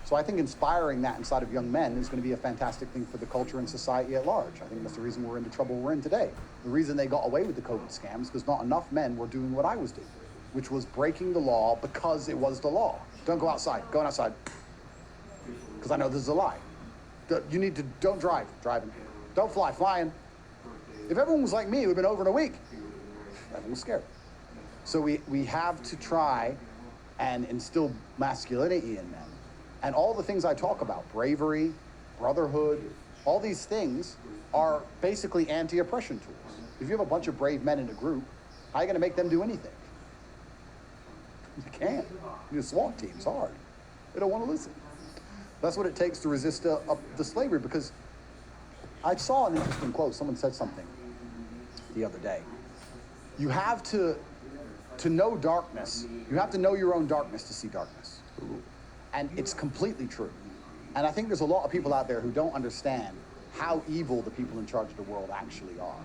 So I think inspiring that inside of young men is going to be a fantastic thing for the culture and society at large. I think that's the reason we're in the trouble we're in today. The reason they got away with the COVID scams is because not enough men were doing what I was doing, which was breaking the law because it was the law. Don't go outside. Going outside. Because I know this is a lie. Don't drive. Driving. Don't fly. Flying. If everyone was like me, it would have been over in a week. Everyone was scared. So we have to try and instill masculinity in men. And all the things I talk about, bravery, brotherhood, all these things are basically anti-oppression tools. If you have a bunch of brave men in a group, how are you going to make them do anything? You can't. Your SWAT team's hard. They don't want to listen. That's what it takes to resist the slavery, because I saw an interesting quote. Someone said something the other day. You have to know darkness. You have to know your own darkness to see darkness. And it's completely true. And I think there's a lot of people out there who don't understand how evil the people in charge of the world actually are.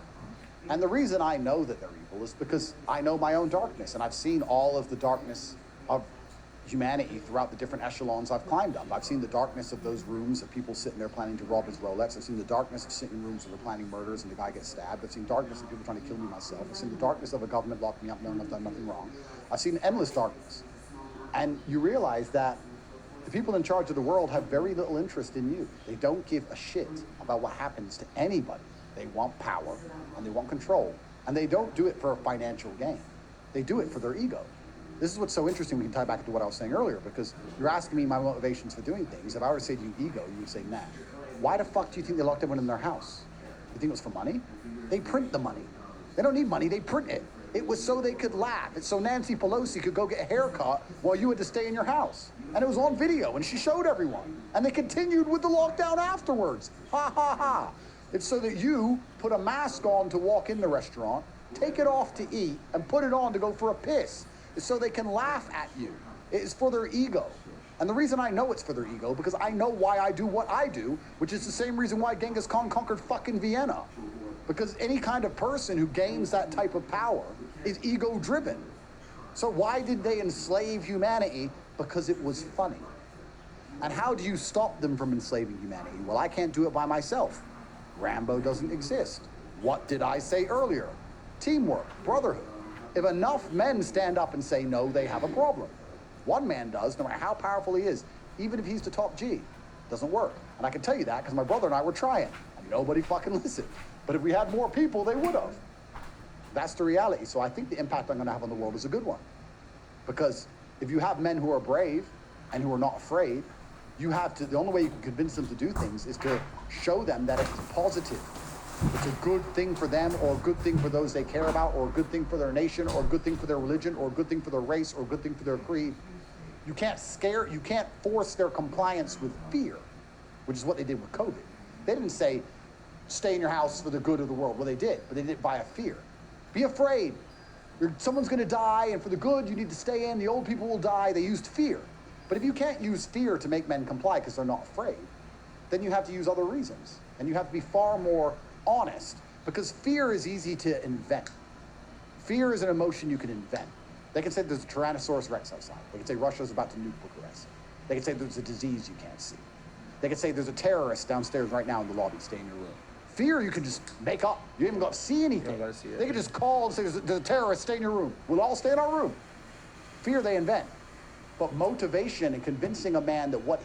And the reason I know that they're evil is because I know my own darkness, and I've seen all of the darkness of humanity throughout the different echelons I've climbed up. I've seen the darkness of those rooms of people sitting there planning to rob his Rolex. I've seen the darkness of sitting in rooms where they're planning murders and the guy gets stabbed. I've seen darkness of people trying to kill me myself. I've seen the darkness of a government locking me up knowing I've done nothing wrong. I've seen endless darkness. And you realize that the people in charge of the world have very little interest in you. They don't give a shit about what happens to anybody. They want power and they want control. And they don't do it for a financial gain. They do it for their ego. This is what's so interesting. We can tie back to what I was saying earlier, because you're asking me my motivations for doing things. If I were to say to you ego, you would say, nah. Why the fuck do you think they locked everyone in their house? You think it was for money? They print the money. They don't need money, they print it. It was so they could laugh. It's so Nancy Pelosi could go get a haircut while you had to stay in your house. And it was on video, and she showed everyone. And they continued with the lockdown afterwards. Ha, ha, ha. It's so that you put a mask on to walk in the restaurant, take it off to eat, and put it on to go for a piss. It's so they can laugh at you. It is for their ego. And the reason I know it's for their ego, because I know why I do what I do, which is the same reason why Genghis Khan conquered fucking Vienna. Because any kind of person who gains that type of power is ego-driven. So why did they enslave humanity? Because it was funny. And how do you stop them from enslaving humanity? Well, I can't do it by myself. Rambo doesn't exist. What did I say earlier? Teamwork, brotherhood. If enough men stand up and say no, they have a problem. One man does, no matter how powerful he is, even if he's the top G. Doesn't work. And I can tell you that because my brother and I were trying, and nobody fucking listened. But if we had more people, they would have. That's the reality. So I think the impact I'm going to have on the world is a good one. Because if you have men who are brave and who are not afraid, the only way you can convince them to do things is to show them that it's positive. It's a good thing for them, or a good thing for those they care about, or a good thing for their nation, or a good thing for their religion, or a good thing for their race, or a good thing for their creed. You can't force their compliance with fear, which is what they did with COVID. They didn't say, stay in your house for the good of the world. Well, they did, but they did it via fear. Be afraid. Someone's going to die, and for the good, you need to stay in. The old people will die. They used fear. But if you can't use fear to make men comply because they're not afraid, then you have to use other reasons. And you have to be far more honest, because fear is easy to invent. Fear is an emotion you can invent. They can say there's a Tyrannosaurus Rex outside. They can say Russia's about to nuke Bucharest. They can say there's a disease you can't see. They can say there's a terrorist downstairs right now in the lobby. Stay in your room. Fear you can just make up. You ain't even got to see anything. You don't gotta see it. They can just call and say there's a terrorist. Stay in your room. We'll all stay in our room. Fear they invent. But motivation and convincing a man that what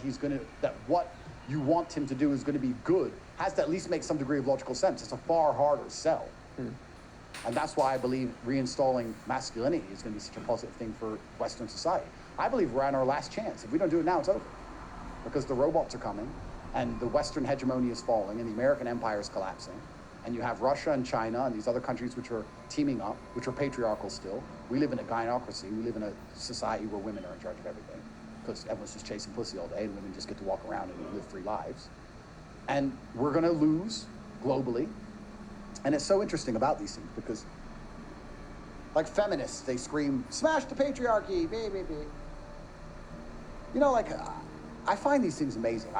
you want him to do is going to be good has to at least make some degree of logical sense. It's a far harder sell. And that's why I believe reinstalling masculinity is going to be such a positive thing for Western society. I believe we're on our last chance. If we don't do it now, it's over. Because the robots are coming, and the Western hegemony is falling, and the American empire is collapsing, and you have Russia and China and these other countries which are teaming up, which are patriarchal still. We live in a gynocracy. We live in a society where women are in charge of everything, because everyone's just chasing pussy all day, and women just get to walk around and live free lives. And we're going to lose globally. And it's so interesting about these things, because like feminists, they scream, smash the patriarchy, baby. You know, like, I find these things amazing.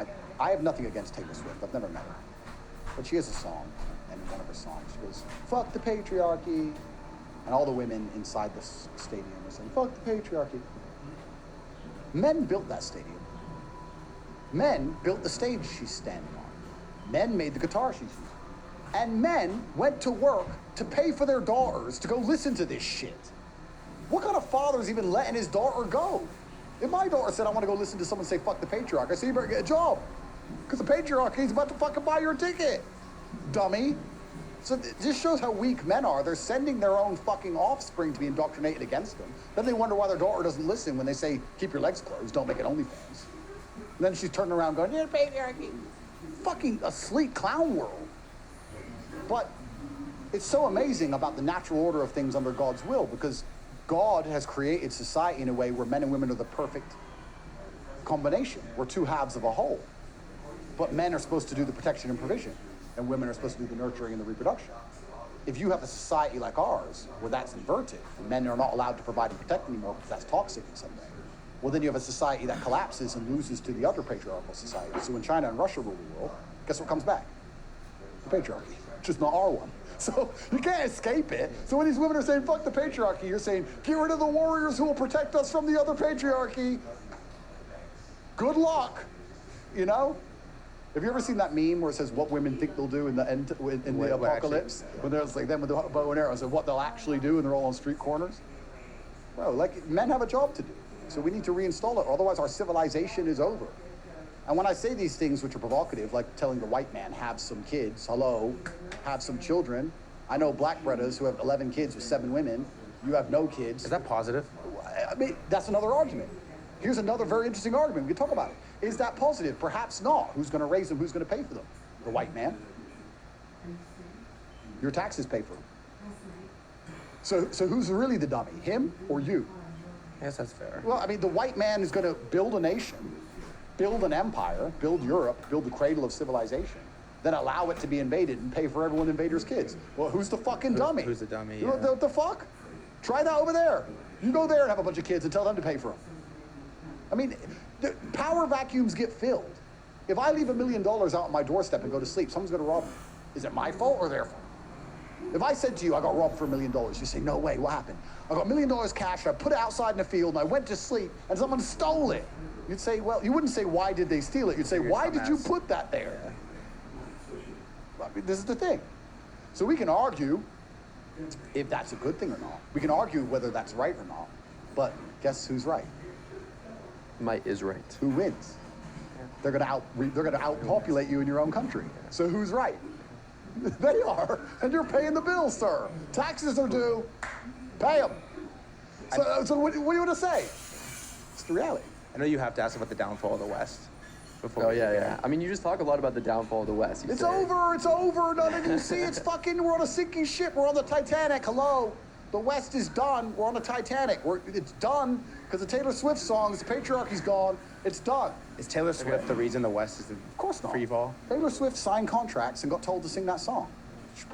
I have nothing against Taylor Swift. I've never met her. But she has a song, and in one of her songs, she goes, fuck the patriarchy. And all the women inside the stadium are saying, fuck the patriarchy. Men built that stadium. Men built the stage she's standing on. Men made the guitar she's using. And men went to work to pay for their daughters to go listen to this shit. What kind of father's even letting his daughter go? If my daughter said, I want to go listen to someone say, fuck the patriarchy, I say, you better get a job. Because the patriarchy is about to fucking buy your ticket, dummy. So this shows how weak men are. They're sending their own fucking offspring to be indoctrinated against them. Then they wonder why their daughter doesn't listen when they say, keep your legs closed, don't make it OnlyFans. And then she's turning around going, yeah, patriarchy. Fucking a sleek clown world. But it's so amazing about the natural order of things under God's will, because God has created society in a way where men and women are the perfect combination. We're two halves of a whole. But men are supposed to do the protection and provision, and women are supposed to do the nurturing and the reproduction. If you have a society like ours, where that's inverted, and men are not allowed to provide and protect anymore because that's toxic in some way, well, then you have a society that collapses and loses to the other patriarchal societies. So when China and Russia rule the world, guess what comes back? The patriarchy. Just not our one. So you can't escape it. So when these women are saying, fuck the patriarchy, you're saying, get rid of the warriors who will protect us from the other patriarchy. Good luck, you know? Have you ever seen that meme where it says what women think they'll do in the end, in the apocalypse? When there's like them with the bow and arrows and what they'll actually do, and they're all on street corners? Bro, like, men have a job to do. So we need to reinstall it, otherwise our civilization is over. And when I say these things which are provocative, like telling the white man, have some kids, hello, have some children. I know black brothers who have 11 kids with 7 women. You have no kids. Is that positive? I mean, that's another argument. Here's another very interesting argument. We can talk about it. Is that positive? Perhaps not. Who's going to raise them? Who's going to pay for them? The white man. Your taxes pay for them. So who's really the dummy? Him or you? Yes, that's fair. Well, I mean, the white man is going to build a nation, build an empire, build Europe, build the cradle of civilization, then allow it to be invaded and pay for everyone invaders' kids. Well, who's the fucking dummy? Who's the dummy? You know, what the fuck? Try that over there. You go there and have a bunch of kids and tell them to pay for them. I mean, the power vacuums get filled. If I leave $1 million out on my doorstep and go to sleep, someone's going to rob me. Is it my fault or their fault? If I said to you, I got robbed for $1 million, you say, no way, what happened? I got $1 million cash, and I put it outside in the field, and I went to sleep, and someone stole it. You'd say, well, you wouldn't say, why did they steal it? You'd say, why did you put that there? Yeah. I mean, this is the thing. So we can argue if that's a good thing or not. We can argue whether that's right or not. But guess who's right? Might is right. Who wins? They're gonna outpopulate you in your own country. So who's right? They are, and you're paying the bills, sir. Taxes are due. Pay them. So what do you want to say? It's the reality. I know you have to ask about the downfall of the West. Oh, yeah. I mean, you just talk a lot about the downfall of the West. It's over. None of you see it's fucking, we're on a sinking ship. We're on the Titanic. Hello. The West is done. We're on the Titanic. It's done because the Taylor Swift songs, the patriarchy's gone. It's done. Is Taylor Swift the reason the West is the Of course not. free fall? Taylor Swift signed contracts and got told to sing that song.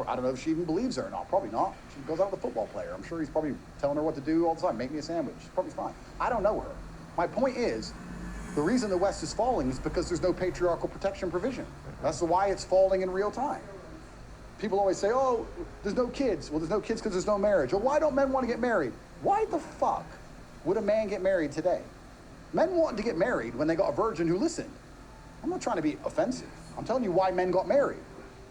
I don't know if she even believes her or not. Probably not. She goes out with a football player. I'm sure he's probably telling her what to do all the time. Make me a sandwich. She's probably fine. I don't know her. My point is, the reason the West is falling is because there's no patriarchal protection provision. That's why it's falling in real time. People always say, oh, there's no kids. Well, there's no kids because there's no marriage. Well, why don't men want to get married? Why the fuck would a man get married today? Men wanted to get married when they got a virgin who listened. I'm not trying to be offensive. I'm telling you why men got married.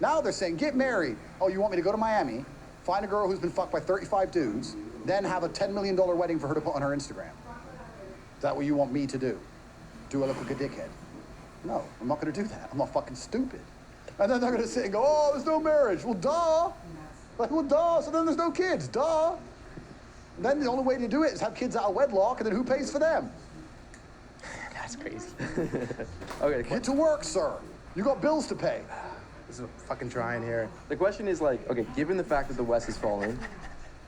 Now they're saying, get married. Oh, you want me to go to Miami, find a girl who's been fucked by 35 dudes, then have a $10 million wedding for her to put on her Instagram? Is that what you want me to do? Do I look like a dickhead? No, I'm not going to do that. I'm not fucking stupid. And then they're going to sit and go, oh, there's no marriage. Well, duh. Like, well, duh. So then there's no kids. Duh. And then the only way to do it is have kids out of wedlock, and then who pays for them? That's crazy. Okay, Get to work, sir. You got bills to pay. This is fucking trying here. the question is like, okay, given the fact that the West is falling,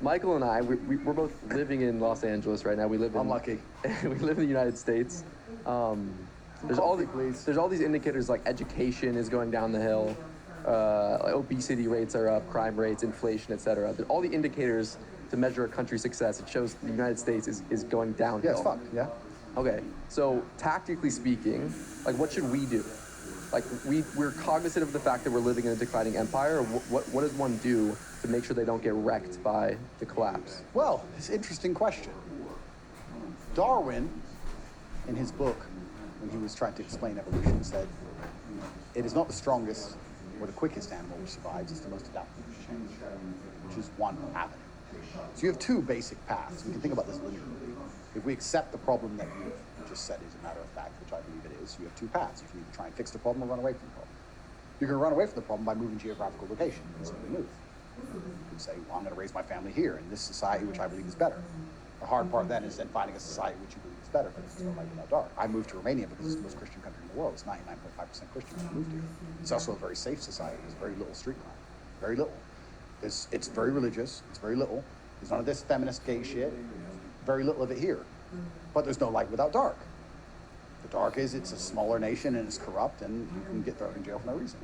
Michael and I, we're both living in Los Angeles right now. We live in Unlucky. we live in the United States. There's all these indicators like education is going down the hill, like obesity rates are up, crime rates, inflation, etc. All the indicators to measure a country's success, it shows the United States is going downhill. Yeah, it's fucked. Yeah. Okay, so tactically speaking, like what should we do? Like we're cognizant of the fact that we're living in a declining empire. What does one do to make sure they don't get wrecked by the collapse? Well, it's an interesting question. Darwin, in his book, when he was trying to explain evolution, said, it is not the strongest or the quickest animal which survives, it's the most adaptable to change, which is one avenue. So you have two basic paths. We can think about this linearly. If we accept the problem that you've just said is a matter of fact, which I believe it is, you have two paths. You can either try and fix the problem or run away from the problem. You can run away from the problem by moving geographical location. You can simply move. You can say, well, I'm going to raise my family here in this society, which I believe is better. The hard part then is then finding a society which you believe is better, but it's no light without dark. I moved to Romania because it's the most Christian country in the world. It's 99.5% Christian when I moved here. It's also a very safe society. There's very little street crime. Very little. It's very religious. It's very little. There's none of this feminist gay shit. Very little of it here. But there's no light without dark. The dark is it's a smaller nation and it's corrupt and you can get thrown in jail for no reason,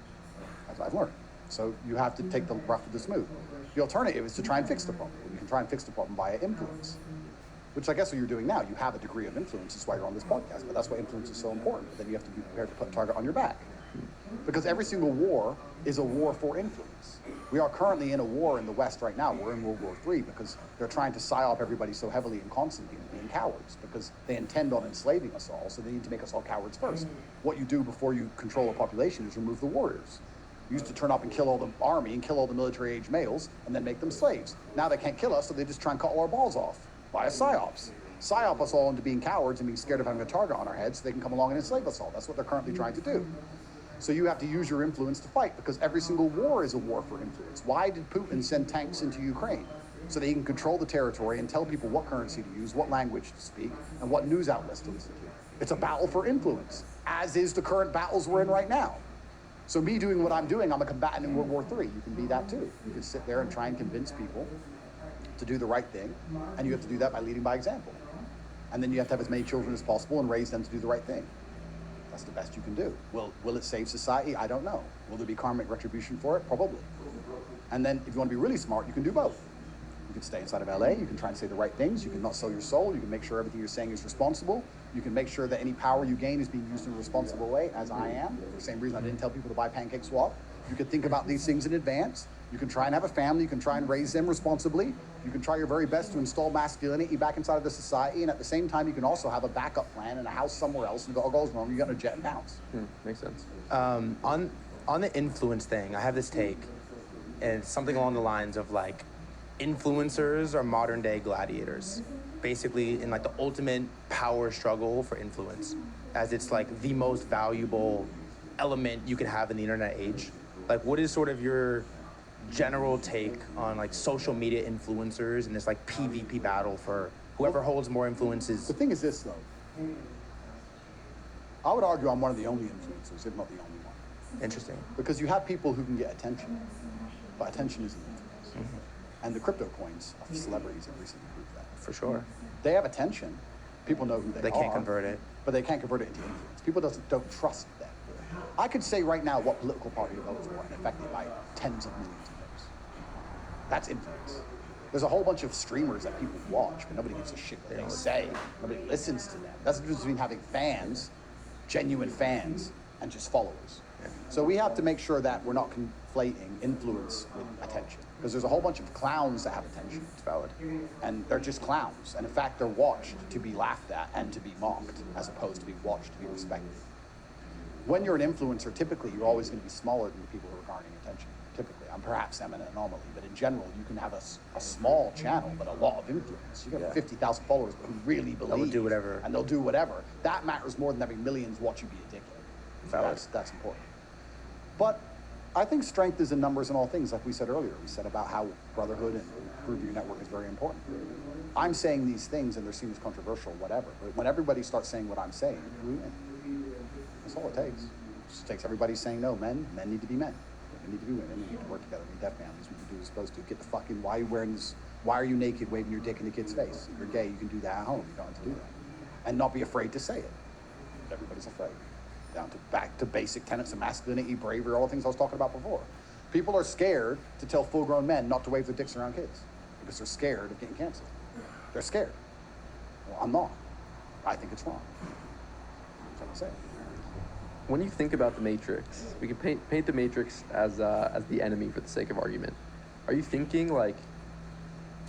as I've learned. So you have to take the rough with the smooth. The alternative is to try and fix the problem. You can try and fix the problem via influence, which I guess what you're doing now. You have a degree of influence. That's why you're on this podcast. But that's why influence is so important. But then you have to be prepared to put a target on your back. Because every single war is a war for influence. We are currently in a war in the West right now. We're in World War III because they're trying to psyop everybody so heavily and constantly into being cowards because they intend on enslaving us all, so they need to make us all cowards first. What you do before you control a population is remove the warriors. You used to turn up and kill all the army and kill all the military-age males and then make them slaves. Now they can't kill us, so they just try and cut all our balls off via psyops. Psyop us all into being cowards and being scared of having a target on our heads so they can come along and enslave us all. That's what they're currently trying to do. So you have to use your influence to fight because every single war is a war for influence. Why did Putin send tanks into Ukraine? So that he can control the territory and tell people what currency to use, what language to speak, and what news outlets to listen to. It's a battle for influence, as is the current battles we're in right now. So me doing what I'm doing, I'm a combatant in World War III. You can be that too. You can sit there and try and convince people to do the right thing, and you have to do that by leading by example. And then you have to have as many children as possible and raise them to do the right thing. That's the best you can do. Will it save society? I don't know. Will there be karmic retribution for it? Probably. And then if you want to be really smart, you can do both. You can stay inside of LA, you can try and say the right things, you can not sell your soul, you can make sure everything you're saying is responsible, you can make sure that any power you gain is being used in a responsible way, as I am. For the same reason I didn't tell people to buy Pancake Swap. You can think about these things in advance. You can try and have a family, you can try and raise them responsibly. You can try your very best to install masculinity back inside of the society, and at the same time you can also have a backup plan and a house somewhere else, and if it all goes wrong, you got a jet and bounce. Makes sense. On the influence thing, I have this take, and it's something along the lines of like, influencers are modern day gladiators, basically in like the ultimate power struggle for influence, as it's like the most valuable element you can have in the internet age. Like, what is sort of your general take on like social media influencers and this like PvP battle for whoever holds more influences? The thing is this though, I would argue I'm one of the only influencers, if not the only one. Interesting. Because you have people who can get attention, but attention isn't influence. Mm-hmm. And the crypto coins of celebrities have recently proved that. For sure. They have attention. People know who they are. They can't convert it. But they can't convert it into influence. People don't trust them. I could say right now what political party to vote for and affect it by tens of millions of votes. That's influence. There's a whole bunch of streamers that people watch, but nobody gives a shit what they say. Nobody listens to them. That's the difference between having fans, genuine fans, and just followers. So we have to make sure that we're not conflating influence with attention. Because there's a whole bunch of clowns that have attention. It's valid. And they're just clowns. And in fact, they're watched to be laughed at and to be mocked, as opposed to be watched to be respected. When you're an influencer, typically you're always going to be smaller than the people who are garnering attention. Typically, perhaps I'm an anomaly, but in general, you can have a small channel, but a lot of influence. You can have 50,000 followers, but who really believe. They'll do whatever. And they'll do whatever. That matters more than having millions watch you be a dickhead. Valid. That's important. But I think strength is in numbers in all things, like we said earlier. We said about how brotherhood and prove your network is very important. I'm saying these things and they're seen as controversial, whatever. But when everybody starts saying what I'm saying, we win. That's all it takes. It just takes everybody saying, no, men need to be men. Women need to be women. We need to work together. We need to have families. We can do what we're supposed to. Get the fucking, why are you wearing this? Why are you naked waving your dick in the kid's face? If you're gay, you can do that at home. You don't have to do that. And not be afraid to say it. Everybody's afraid. Down to back to basic tenets of masculinity, bravery, all the things I was talking about before. People are scared to tell full-grown men not to wave their dicks around kids because they're scared of getting canceled. They're scared. Well, I'm not. I think it's wrong. That's what I'm saying. When you think about the Matrix, we can paint the Matrix as the enemy for the sake of argument. Are you thinking like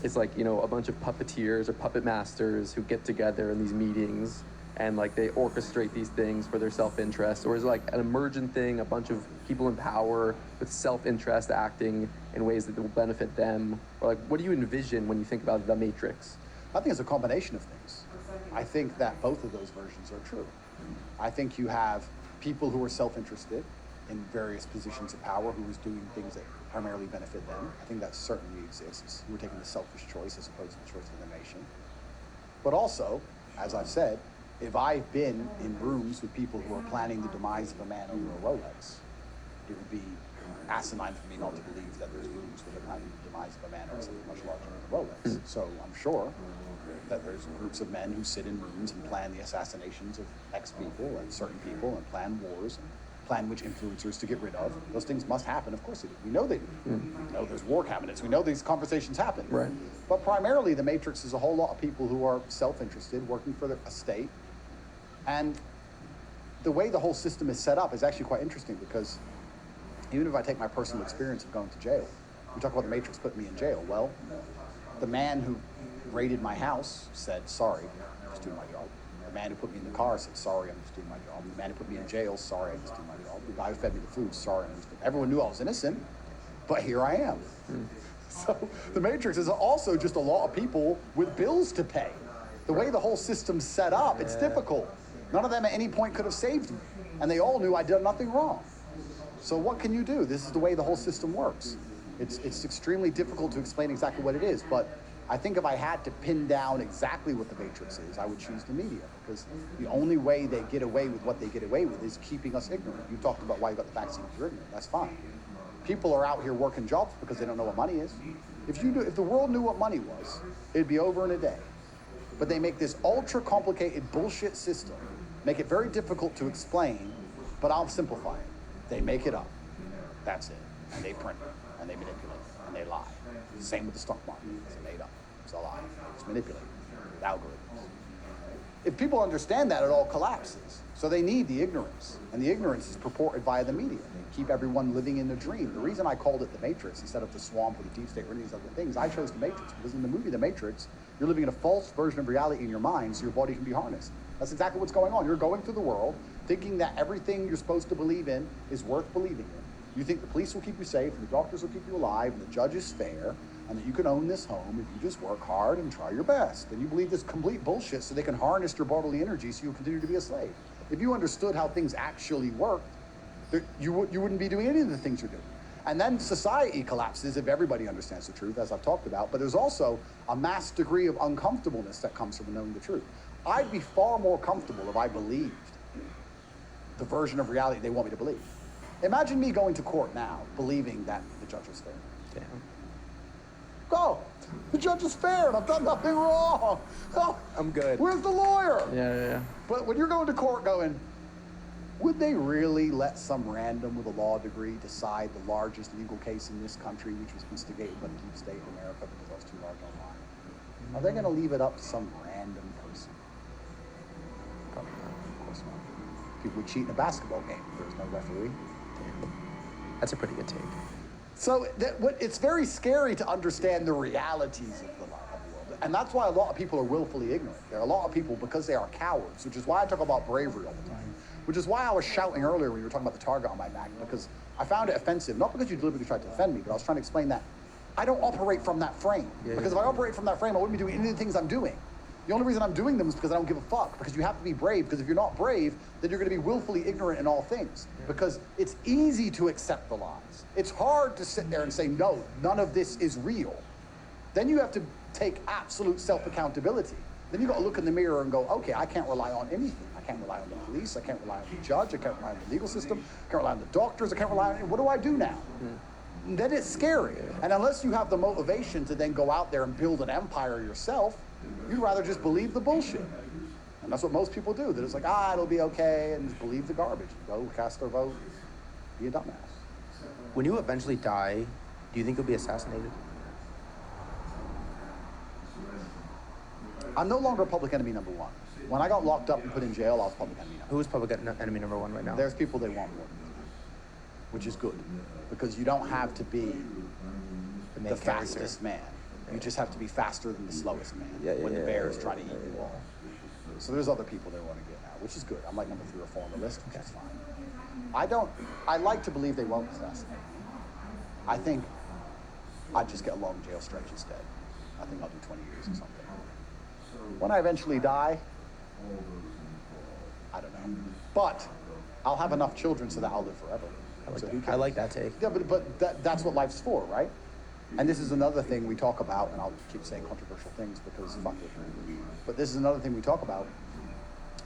it's like, you know, a bunch of puppeteers or puppet masters who get together in these meetings and like they orchestrate these things for their self-interest? Or is it like an emergent thing, a bunch of people in power with self-interest acting in ways that will benefit them? Or like, what do you envision when you think about the Matrix? I think it's a combination of things. I think that both of those versions are true. I think you have people who are self-interested in various positions of power who is doing things that primarily benefit them. I think that certainly exists. We're taking the selfish choice as opposed to the choice of the nation. But also, as I've said, if I've been in rooms with people who are planning the demise of a man over a Rolex, it would be asinine for me not to believe that there's rooms where they're planning the demise of a man over something much larger than a Rolex. So I'm sure that there's groups of men who sit in rooms and plan the assassinations of X people and certain people and plan wars and plan which influencers to get rid of. Those things must happen. Of course they do. We know they do. We know there's war cabinets. We know these conversations happen. Right. But primarily the Matrix is a whole lot of people who are self-interested, working for a state. And the way the whole system is set up is actually quite interesting because even if I take my personal experience of going to jail, we talk about the Matrix putting me in jail. Well, the man who raided my house said, sorry, I'm just doing my job. The man who put me in the car said, sorry, I'm just doing my job. The man who put me in jail, sorry, I'm just doing my job. The guy who fed me the food, sorry, I'm just doing. Everyone knew I was innocent, but here I am. So the Matrix is also just a lot of people with bills to pay. The way the whole system's set up, it's difficult. None of them at any point could have saved me. And they all knew I did nothing wrong. So what can you do? This is the way the whole system works. It's extremely difficult to explain exactly what it is, but I think if I had to pin down exactly what the Matrix is, I would choose the media, because the only way they get away with what they get away with is keeping us ignorant. You talked about why you got the vaccine if you're ignorant. That's fine. People are out here working jobs because they don't know what money is. If the world knew what money was, it'd be over in a day. But they make this ultra complicated bullshit system, make it very difficult to explain, but I'll simplify it. They make it up. That's it. And they print it, and they manipulate it, and they lie. Same with the stock market. It's made up. It's a lie. It's manipulated with algorithms. If people understand that, it all collapses. So they need the ignorance. And the ignorance is purported via the media. They keep everyone living in the dream. The reason I called it the Matrix instead of the swamp or the deep state or any of these other things, I chose the Matrix because in the movie The Matrix, you're living in a false version of reality in your mind so your body can be harnessed. That's exactly what's going on. You're going through the world thinking that everything you're supposed to believe in is worth believing in. You think the police will keep you safe, and the doctors will keep you alive, and the judge is fair, and that you can own this home if you just work hard and try your best. And you believe this complete bullshit so they can harness your bodily energy so you'll continue to be a slave. If you understood how things actually work, you wouldn't be doing any of the things you're doing. And then society collapses if everybody understands the truth, as I've talked about, but there's also a mass degree of uncomfortableness that comes from knowing the truth. I'd be far more comfortable if I believed the version of reality they want me to believe. Imagine me going to court now, believing that the judge is fair. Damn. Go! The judge is fair and I've done nothing wrong! Oh, I'm good. Where's the lawyer? Yeah. But when you're going to court going, would they really let some random with a law degree decide the largest legal case in this country, which was instigated by the deep state of America because I was too large online? Are they going to leave it up to some random person? Probably not. Of course not. People would cheat in a basketball game if there was no referee. That's a pretty good take. So it's very scary to understand the realities of the world. And that's why a lot of people are willfully ignorant. There are a lot of people, because they are cowards, which is why I talk about bravery all the time. Which is why I was shouting earlier when you were talking about the target on my back, because I found it offensive, not because you deliberately tried to offend me, but I was trying to explain that I don't operate from that frame. Because if I operate from that frame, I wouldn't be doing any of the things I'm doing. The only reason I'm doing them is because I don't give a fuck, because you have to be brave, because if you're not brave, then you're going to be willfully ignorant in all things, because it's easy to accept the lies. It's hard to sit there and say, no, none of this is real. Then you have to take absolute self-accountability. Then you got to look in the mirror and go, okay, I can't rely on anything. I can't rely on the police. I can't rely on the judge. I can't rely on the legal system. I can't rely on the doctors. I can't rely on, what do I do now? And then it's scary. And unless you have the motivation to then go out there and build an empire yourself, you'd rather just believe the bullshit. And that's what most people do. They're just like, it'll be okay, and just believe the garbage. Go cast their vote, be a dumbass. When you eventually die, do you think you'll be assassinated? I'm no longer public enemy number one. When I got locked up and put in jail, I was public enemy number one. Who's public enemy number one right now? There's people they want more, which is good, because you don't have to be the fastest man. You just have to be faster than the slowest man when the bears try to eat you all. So there's other people they want to get now, which is good. I'm like number 3 or 4 on the list, which is fine. I like to believe they won't assassinate me. I think I'd just get a long jail stretch instead. I think I'll do 20 years or something. When I eventually die, I don't know. But I'll have enough children so that I'll live forever. I like that take. Yeah, but that's what life's for, right? And this is another thing we talk about, and I'll keep saying controversial things because fuck it. But this is another thing we talk about.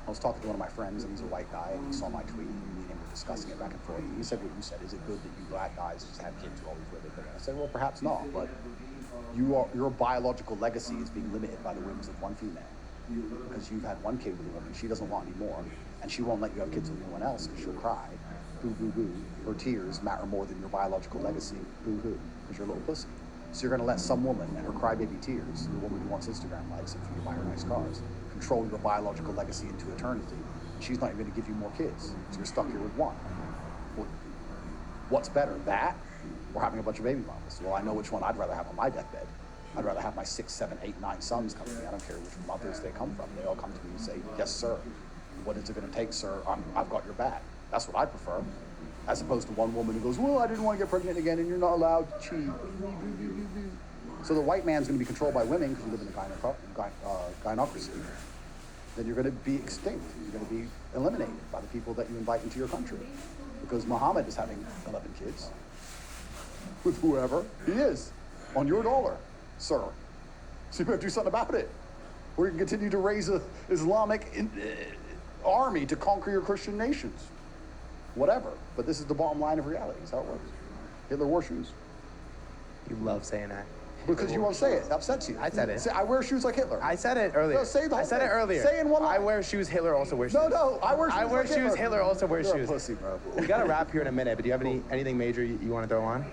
I was talking to one of my friends, and he's a white guy, and he saw my tweet, and me and him were discussing it back and forth. And he said what you said, is it good that you black guys just have kids who always with it? I said, well, perhaps not, but your biological legacy is being limited by the whims of one female. Because you've had one kid with a woman, she doesn't want any more, and she won't let you have kids with anyone else because she'll cry. Boo, boo, boo. Her tears matter more than your biological legacy. Boo, hoo, because you're a little pussy. So you're going to let some woman and her crybaby tears, the woman who wants Instagram likes and for you to buy her nice cars, control your biological legacy into eternity. She's not even going to give you more kids. So you're stuck here with one. Well, what's better, that or having a bunch of baby mamas? Well, I know which one I'd rather have on my deathbed. I'd rather have my 6, 7, 8, 9 sons come to me. I don't care which mothers they come from. They all come to me and say, yes, sir. What is it going to take, sir? I've got your back. That's what I prefer. As opposed to one woman who goes, well, I didn't want to get pregnant again, and you're not allowed to cheat. So the white man's going to be controlled by women because you live in a gynocracy. Then you're going to be extinct. You're going to be eliminated by the people that you invite into your country. Because Muhammad is having 11 kids with whoever he is on your dollar, sir. So you have to do something about it. Or you can continue to raise an Islamic army to conquer your Christian nations. Whatever. But this is the bottom line of reality. Is how it works. Hitler wore shoes. You love saying that. Because you won't say it. It upsets you. I said it. Say, I wear shoes like Hitler. I said it earlier. No, say the whole I said thing. it earlier. Say in one line. I wear shoes, Hitler also wears shoes. No, I wear shoes I wear like shoes, Hitler. Hitler also wears You're shoes. a pussy, bro. We got to wrap here in a minute, but do you have anything major you want to throw on?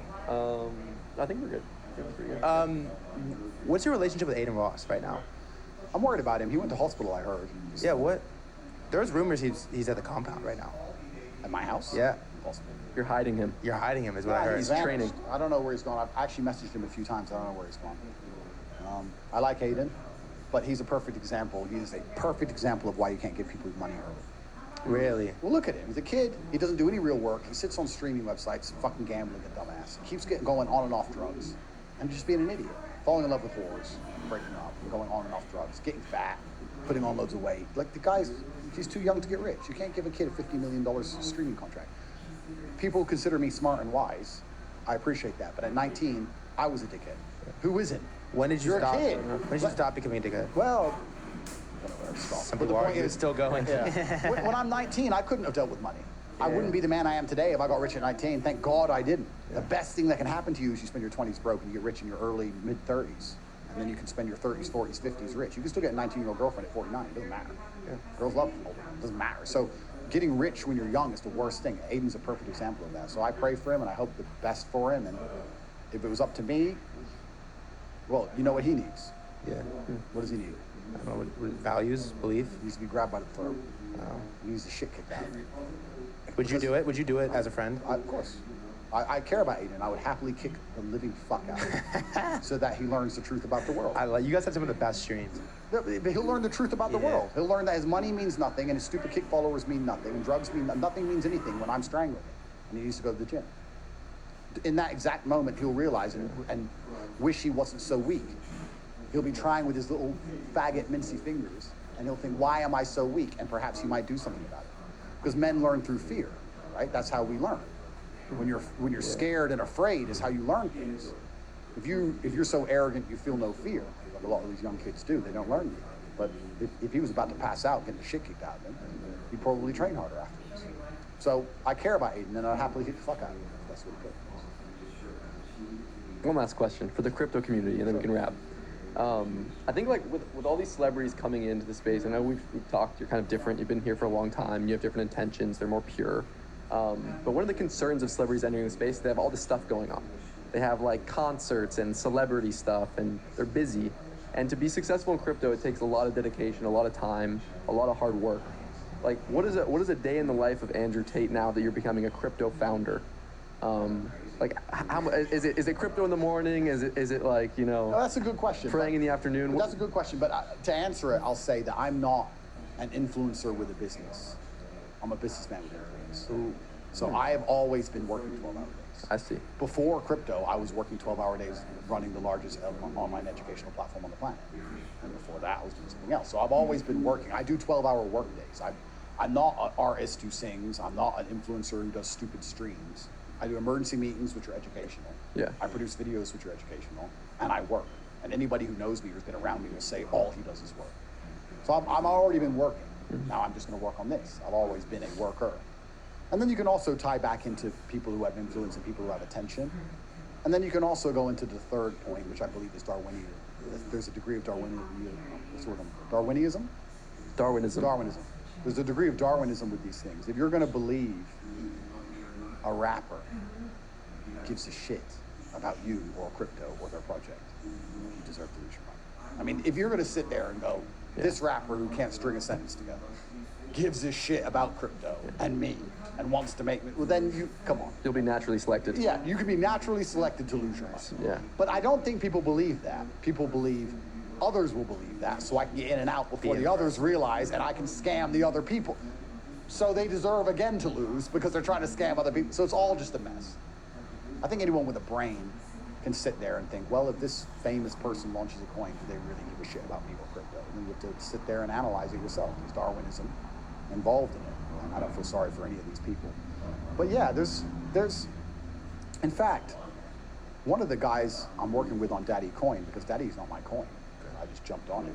I think we're good. I think we're pretty good. What's your relationship with Aiden Ross right now? I'm worried about him. He went to hospital, I heard. Yeah, what? There's rumors he's at the compound right now. At my house? Yeah. Possible. You're hiding him. You're hiding him is what I heard. He's training. I don't know where he's gone. I've actually messaged him a few times. I don't know where he's gone. I like Aiden, but he's a perfect example. He is a perfect example of why you can't give people money early. Really? Well, look at him. He's a kid. He doesn't do any real work. He sits on streaming websites, fucking gambling, a dumbass. He keeps going on and off drugs. And just being an idiot. Falling in love with whores, breaking up, going on and off drugs, getting fat, putting on loads of weight. Like, the guy's, he's too young to get rich. You can't give a kid a $50 million streaming contract. People consider me smart and wise. I appreciate that. But at 19, I was a dickhead. Who isn't? When did you You're stop? a kid. When did you stop becoming a dickhead? Well, whatever, stop. Some But the people point argue it's still going. Yeah. when I'm 19, I couldn't have dealt with money. I wouldn't be the man I am today if I got rich at 19. Thank God I didn't. The best thing that can happen to you is you spend your 20s broke and you get rich in your early, mid-30s. And then you can spend your 30s, 40s, 50s rich. You can still get a 19-year-old girlfriend at 49. It doesn't matter. Yeah. Girls love them older. It doesn't matter. So getting rich when you're young is the worst thing. Aiden's a perfect example of that. So I pray for him and I hope the best for him. And if it was up to me, well, you know what he needs. Yeah. What does he need? I don't know, what values, belief? He needs to be grabbed by the throat. He needs the shit kicked out of him. Would you do it? Would you do it as a friend? Of course. I care about Aiden. I would happily kick the living fuck out of him so that he learns the truth about the world. You guys have some of the best streams. But he'll learn the truth about the world. He'll learn that his money means nothing and his stupid kick followers mean nothing and drugs mean nothing means anything when I'm strangling him and he needs to go to the gym. In that exact moment, he'll realize and wish he wasn't so weak. He'll be trying with his little faggot mincy fingers and he'll think, why am I so weak? And perhaps he might do something about it. Because men learn through fear, right? That's how we learn. When you're scared and afraid is how you learn things. If you're so arrogant you feel no fear, like a lot of these young kids do, they don't learn anything. But if he was about to pass out, getting the shit kicked out of him, he'd probably train harder afterwards. So I care about Aiden, and I'd happily hit the fuck out of him if that's what he could. One last question for the crypto community, and then we can wrap. I think like with all these celebrities coming into the space, I know we've talked, you're kind of different, you've been here for a long time, you have different intentions, they're more pure. But one of the concerns of celebrities entering the space, they have all this stuff going on. They have like concerts and celebrity stuff, and they're busy. And to be successful in crypto, it takes a lot of dedication, a lot of time, a lot of hard work. Like, what is a day in the life of Andrew Tate now that you're becoming a crypto founder? Like, how is it crypto in the morning? Is it like, you know? No, that's a good question. Praying in the afternoon. That's a good question. But to answer it, I'll say that I'm not an influencer with a business. I'm a businessman with influence. So I have always been working 12-hour days. I see. Before crypto, I was working 12-hour days running the largest online educational platform on the planet. And before that, I was doing something else. So I've always been working. I do 12-hour work days. I'm not an artist who sings. I'm not an influencer who does stupid streams. I do emergency meetings, which are educational. Yeah. I produce videos, which are educational. And I work. And anybody who knows me or has been around me will say all he does is work. So I've already been working. Now I'm just going to work on this. I've always been a worker. And then you can also tie back into people who have influence and people who have attention. And then you can also go into the third point, which I believe is Darwinian. There's a degree of Darwinism. Darwinism. There's a degree of Darwinism with these things. If you're going to believe a rapper gives a shit about you or crypto or their project, you deserve to lose your mind. I mean, if you're going to sit there and go, this rapper who can't string a sentence together gives a shit about crypto and me and wants to make me, well then you, come on. You'll be naturally selected. Yeah, you can be naturally selected to lose your mind. Yeah. But I don't think people believe that. People believe others will believe that, so I can get in and out before the others realize, and I can scam the other people. So they deserve again to lose because they're trying to scam other people. So it's all just a mess. I think anyone with a brain can sit there and think, well, if this famous person launches a coin, do they really give a shit about me or crypto? And then you have to sit there and analyze it yourself. There's Darwinism involved in it. And I don't feel sorry for any of these people. But yeah, there's in fact, one of the guys I'm working with on Daddy Coin, because Daddy's not my coin, I just jumped on it.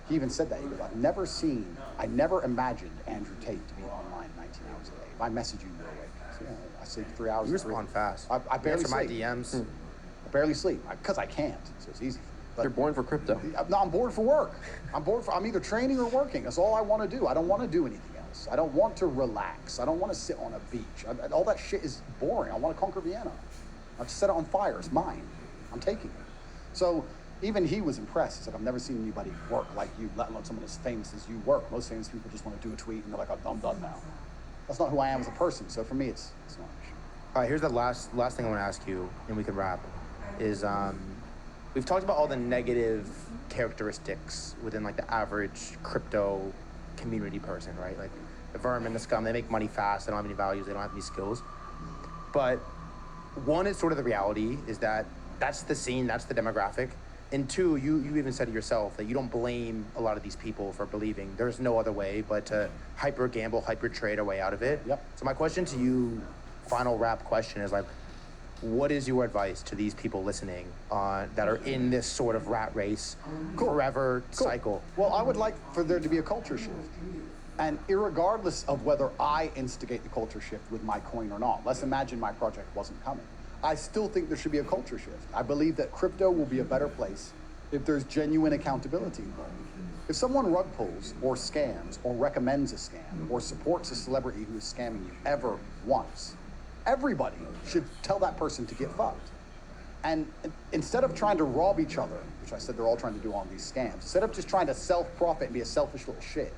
He even said that. He goes, I never imagined Andrew Tate to be online 19 hours a day. If I message you, you're awake. So, yeah, I sleep 3 hours. You respond fast. I barely sleep. My DMs. I barely sleep because I can't. So it's easy. But You're born for crypto. No, I'm bored for work. I'm either training or working. That's all I want to do. I don't want to do anything else. I don't want to relax. I don't want to sit on a beach. All that shit is boring. I want to conquer Vienna. I've set it on fire. It's mine. I'm taking it. So even he was impressed. He's like, I've never seen anybody work like you, let alone someone as famous as you work. Most famous people just want to do a tweet and they're like, I'm done now. That's not who I am as a person. So for me, it's not an issue. All right, here's the last thing I want to ask you, and we can wrap, is we've talked about all the negative characteristics within like the average crypto community person, right? Like the vermin, the scum, they make money fast, they don't have any values, they don't have any skills. But one is sort of the reality is that that's the scene, that's the demographic. And two, you even said it yourself that you don't blame a lot of these people for believing there's no other way but to hyper gamble, hyper trade our way out of it. Yep. So my question to you, final wrap question, is like, what is your advice to these people listening that are in this sort of rat race, forever cycle? Well, I would like for there to be a culture shift. And irregardless of whether I instigate the culture shift with my coin or not, let's imagine my project wasn't coming. I still think there should be a culture shift. I believe that crypto will be a better place if there's genuine accountability involved. If someone rug pulls or scams or recommends a scam or supports a celebrity who is scamming you ever once, everybody should tell that person to get fucked. And instead of trying to rob each other, which I said they're all trying to do on these scams, instead of just trying to self-profit and be a selfish little shit,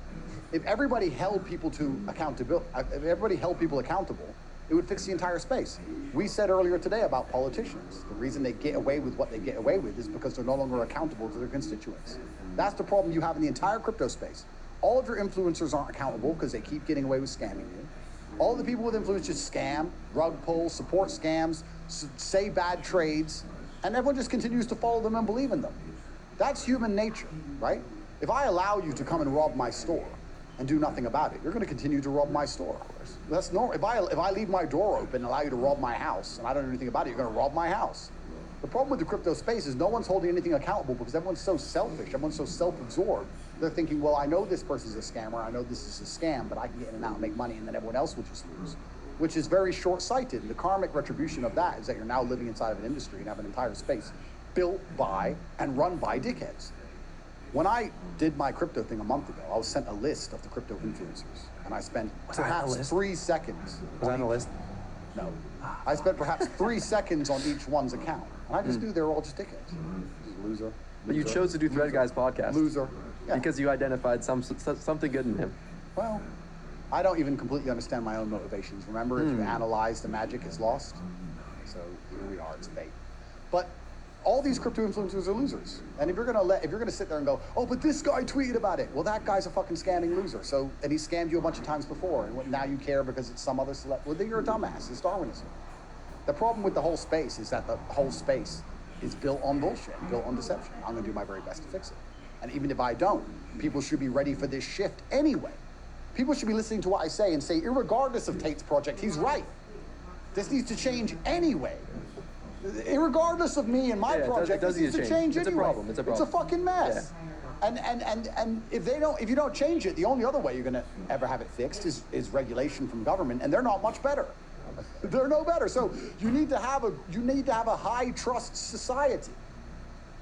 if everybody held people to accountability, if everybody held people accountable, it would fix the entire space. We said earlier today about politicians. The reason they get away with what they get away with is because they're no longer accountable to their constituents. That's the problem you have in the entire crypto space. All of your influencers aren't accountable because they keep getting away with scamming you. All the people with influence just scam, rug pull, support scams, say bad trades, and everyone just continues to follow them and believe in them. That's human nature, right? If I allow you to come and rob my store and do nothing about it, you're going to continue to rob my store. That's normal. If I leave my door open and allow you to rob my house and I don't do anything about it, you're going to rob my house. The problem with the crypto space is no one's holding anything accountable because everyone's so selfish, everyone's so self-absorbed. They're thinking, well, I know this person's a scammer, I know this is a scam, but I can get in and out and make money, and then everyone else will just lose, which is very short-sighted. The karmic retribution of that is that you're now living inside of an industry and have an entire space built by and run by dickheads. When I did my crypto thing a month ago, I was sent a list of the crypto influencers, and I spent perhaps 3 seconds. Was that on the list? No. I spent perhaps 3 seconds on each one's account. And I just knew they were all just dickheads. Loser. But you chose to do Thread Guys podcast. Loser. Yeah. Because you identified something good in him. Well, I don't even completely understand my own motivations. Remember, if you analyze, the magic is lost. So here we are, it's fate. But all these crypto influencers are losers. And if you're gonna sit there and go, oh, but this guy tweeted about it. Well, that guy's a fucking scamming loser. So, and he scammed you a bunch of times before. And now you care because it's some other select. Well, then you're a dumbass. It's Darwinism. The problem with the whole space is that the whole space is built on bullshit, built on deception. I'm gonna do my very best to fix it. And even if I don't, people should be ready for this shift anyway. People should be listening to what I say and say, irregardless of Tate's project, he's right. This needs to change anyway. Irregardless of me and my project, this needs to change anyway. It's a problem. It's a problem. It's a fucking mess. Yeah. And if you don't change it, the only other way you're gonna ever have it fixed is regulation from government, and they're not much better. They're no better. So you need to have a high trust society.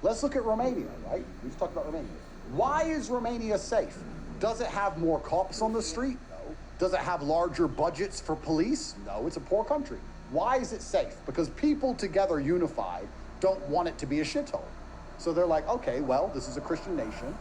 Let's look at Romania, right? We just talked about Romania. Why is Romania safe? Does it have more cops on the street? No. Does it have larger budgets for police? No, it's a poor country. Why is it safe? Because people together unified don't want it to be a shithole. So they're like, okay, well, this is a Christian nation.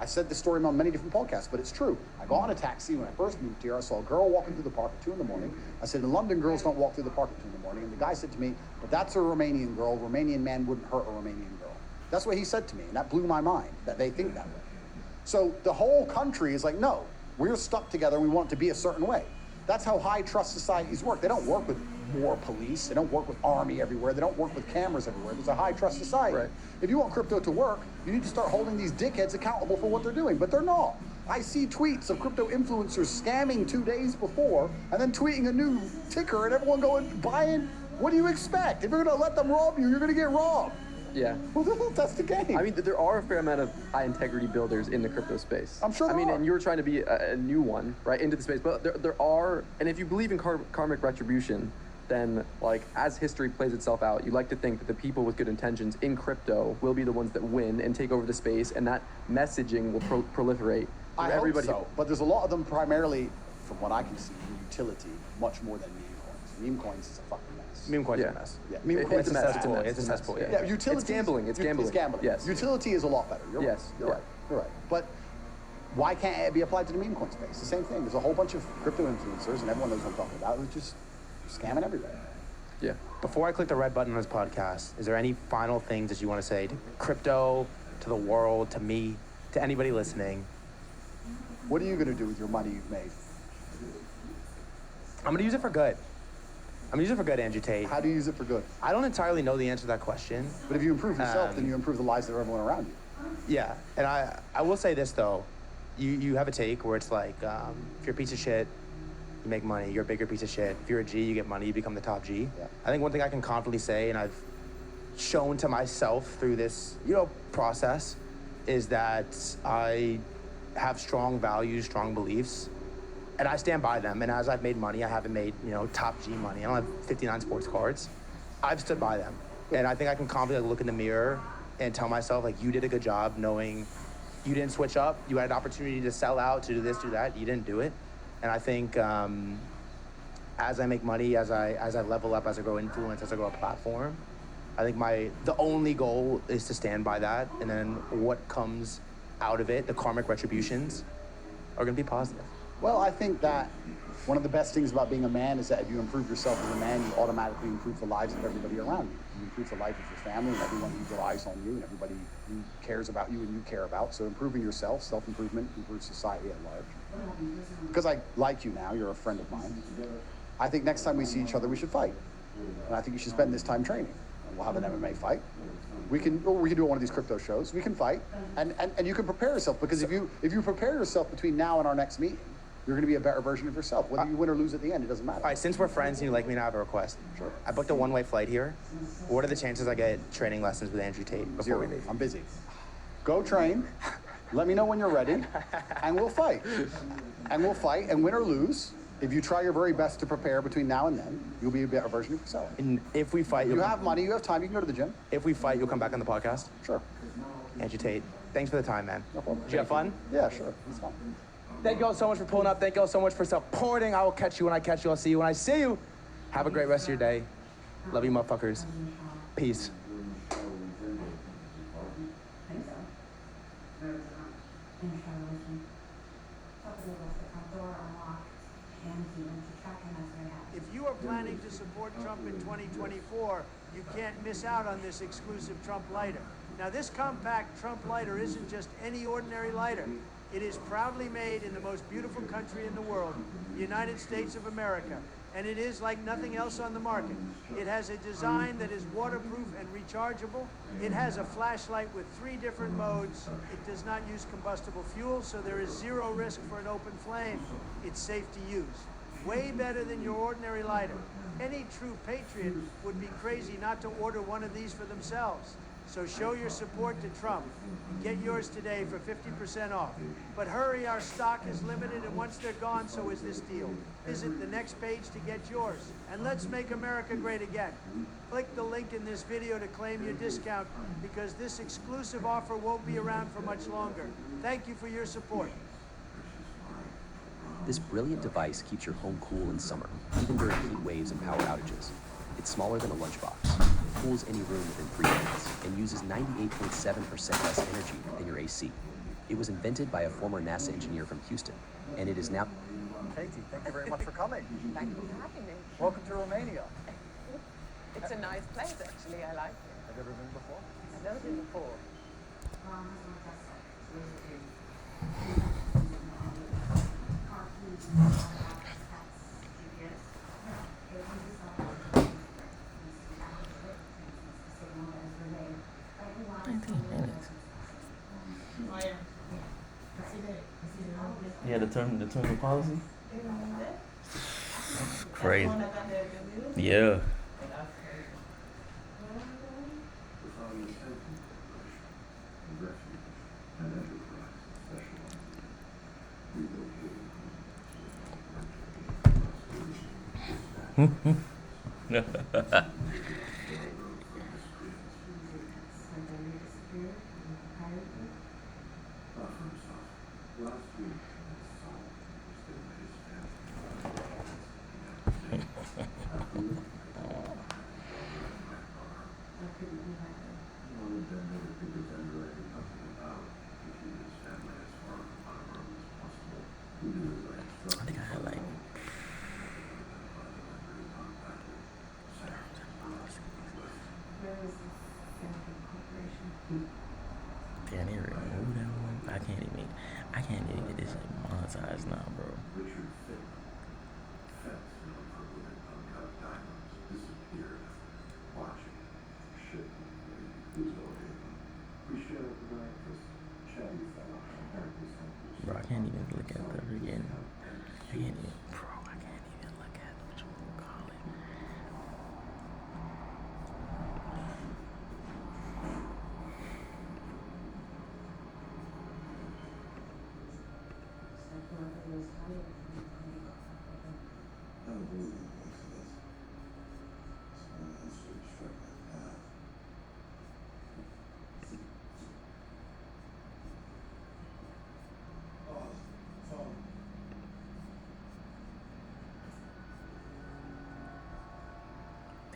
I said this story on many different podcasts, but it's true. I got on a taxi when I first moved here. I saw a girl walking through the park at 2 a.m. I said, in London, girls don't walk through the park at 2 a.m. And the guy said to me, but that's a Romanian girl. Romanian man wouldn't hurt a Romanian girl. That's what he said to me, and that blew my mind, that they think that way. So the whole country is like, no, we're stuck together and we want it to be a certain way. That's how high trust societies work. They don't work with more police. They don't work with army everywhere. They don't work with cameras everywhere. There's a high trust society. Right. If you want crypto to work, you need to start holding these dickheads accountable for what they're doing, but they're not. I see tweets of crypto influencers scamming 2 days before and then tweeting a new ticker and everyone going, buying. What do you expect? If you're gonna let them rob you, you're gonna get robbed. Yeah. Well, that's the game. I mean, there are a fair amount of high integrity builders in the crypto space. I'm sure there are. And you're trying to be a new one, right, into the space. But there are, and if you believe in karmic retribution, then, like, as history plays itself out, you like to think that the people with good intentions in crypto will be the ones that win and take over the space, and that messaging will proliferate. I hope so, but there's a lot of them primarily, from what I can see, in utility, much more than meme coins. Meme coins is a fucking mess. Meme coins are a mess. Yeah, meme coins It's a mess. It's a cesspool. Yeah, utility. It's gambling. It's gambling. It's gambling. Yes. Utility is a lot better. You're Yes. right. You're right. You're right. But why can't it be applied to the meme coin space? The same thing. There's a whole bunch of crypto influencers, and everyone knows what I'm talking about, who's just scamming everywhere. Yeah. Before I click the red button on this podcast, is there any final things that you want to say to crypto, to the world, to me, to anybody listening? What are you going to do with your money you've made? I'm going to use it for good. I'm going to use it for good, Andrew Tate. How do you use it for good? I don't entirely know the answer to that question. But if you improve yourself, then you improve the lives of everyone around you. Yeah, and I will say this, though. You have a take where it's like, if you're a piece of shit, you make money, you're a bigger piece of shit. If you're a G, you get money, you become the top G. Yeah. I think one thing I can confidently say, and I've shown to myself through this, process, is that I have strong values, strong beliefs, and I stand by them. And as I've made money, I haven't made, top G money. I don't have 59 sports cards. I've stood by them. And I think I can confidently look in the mirror and tell myself, like, you did a good job knowing you didn't switch up. You had an opportunity to sell out, to do this, do that. You didn't do it. And I think as I make money, as I level up, as I grow influence, as I grow a platform, I think the only goal is to stand by that. And then what comes out of it, the karmic retributions, are going to be positive. Well, I think that one of the best things about being a man is that if you improve yourself as a man, you automatically improve the lives of everybody around you. You improve the life of your family and everyone who relies on you and everybody who cares about you and you care about. So improving yourself, self-improvement, improves society at large. Because I like you now, you're a friend of mine. I think next time we see each other, we should fight. And I think you should spend this time training. And we'll have an MMA fight. We can do one of these crypto shows. We can fight, and you can prepare yourself, because if you prepare yourself between now and our next meeting, You're going to be a better version of yourself. Whether you win or lose at the end, it doesn't matter. All right, since we're friends and you like me, now I have a request. Sure. I booked a one-way flight here. What are the chances I get training lessons with Andrew Tate before we Zero. leave? I'm busy. Go train. Let me know when you're ready, and we'll fight. And we'll fight, and win or lose. If you try your very best to prepare between now and then, you'll be a better version of yourself. And if we fight, You have money, you have time, you can go to the gym. If we fight, you'll come back on the podcast. Sure. Andrew Tate, thanks for the time, man. No problem. Did you have fun? Yeah, sure. It's fun. Thank you all so much for pulling up. Thank you all so much for supporting. I will catch you when I catch you. I'll see you when I see you. Have a great rest of your day. Love you, motherfuckers. Peace. If you are planning to support Trump in 2024, you can't miss out on this exclusive Trump lighter. Now, this compact Trump lighter isn't just any ordinary lighter. It is proudly made in the most beautiful country in the world, the United States of America. And it is like nothing else on the market. It has a design that is waterproof and rechargeable. It has a flashlight with 3 different modes. It does not use combustible fuel, so there is 0 risk for an open flame. It's safe to use. Way better than your ordinary lighter. Any true patriot would be crazy not to order one of these for themselves. So show your support to Trump and get yours today for 50% off. But hurry, our stock is limited, and once they're gone, so is this deal. Visit the next page to get yours. And let's make America great again. Click the link in this video to claim your discount, because this exclusive offer won't be around for much longer. Thank you for your support. This brilliant device keeps your home cool in summer, even during heat waves and power outages. It's smaller than a lunchbox, cools any room within 3 minutes, and uses 98.7% less energy than your AC. It was invented by a former NASA engineer from Houston, and it is now... Tate, thank you very much for coming. Thank you for having me. Welcome to Romania. It's a nice place, actually. I like it. Have you ever been before? I've never been before. Yeah, the term of policy. Crazy. Yeah. I think I had like can they remove that one? I can't even get this shit monetized now, bro. Bro, I can't even look at the freaking. I can't even look at what you call it.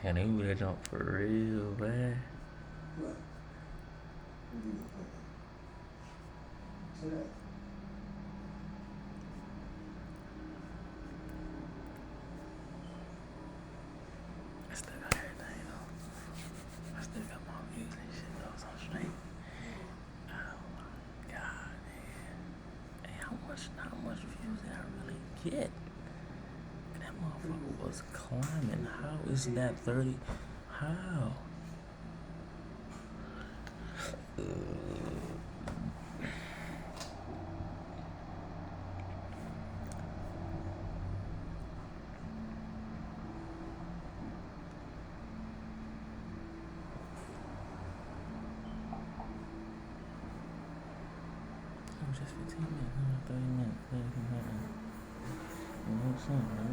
Damn, they moved that jump for real, man. I still got everything though. I still got my views and shit though, so I'm straight. Oh my god, man. Hey, how much views did I really get? That motherfucker was climbing. How is that 30? How? 15 minutes, 30 minutes, 30 minutes. You know what I'm saying?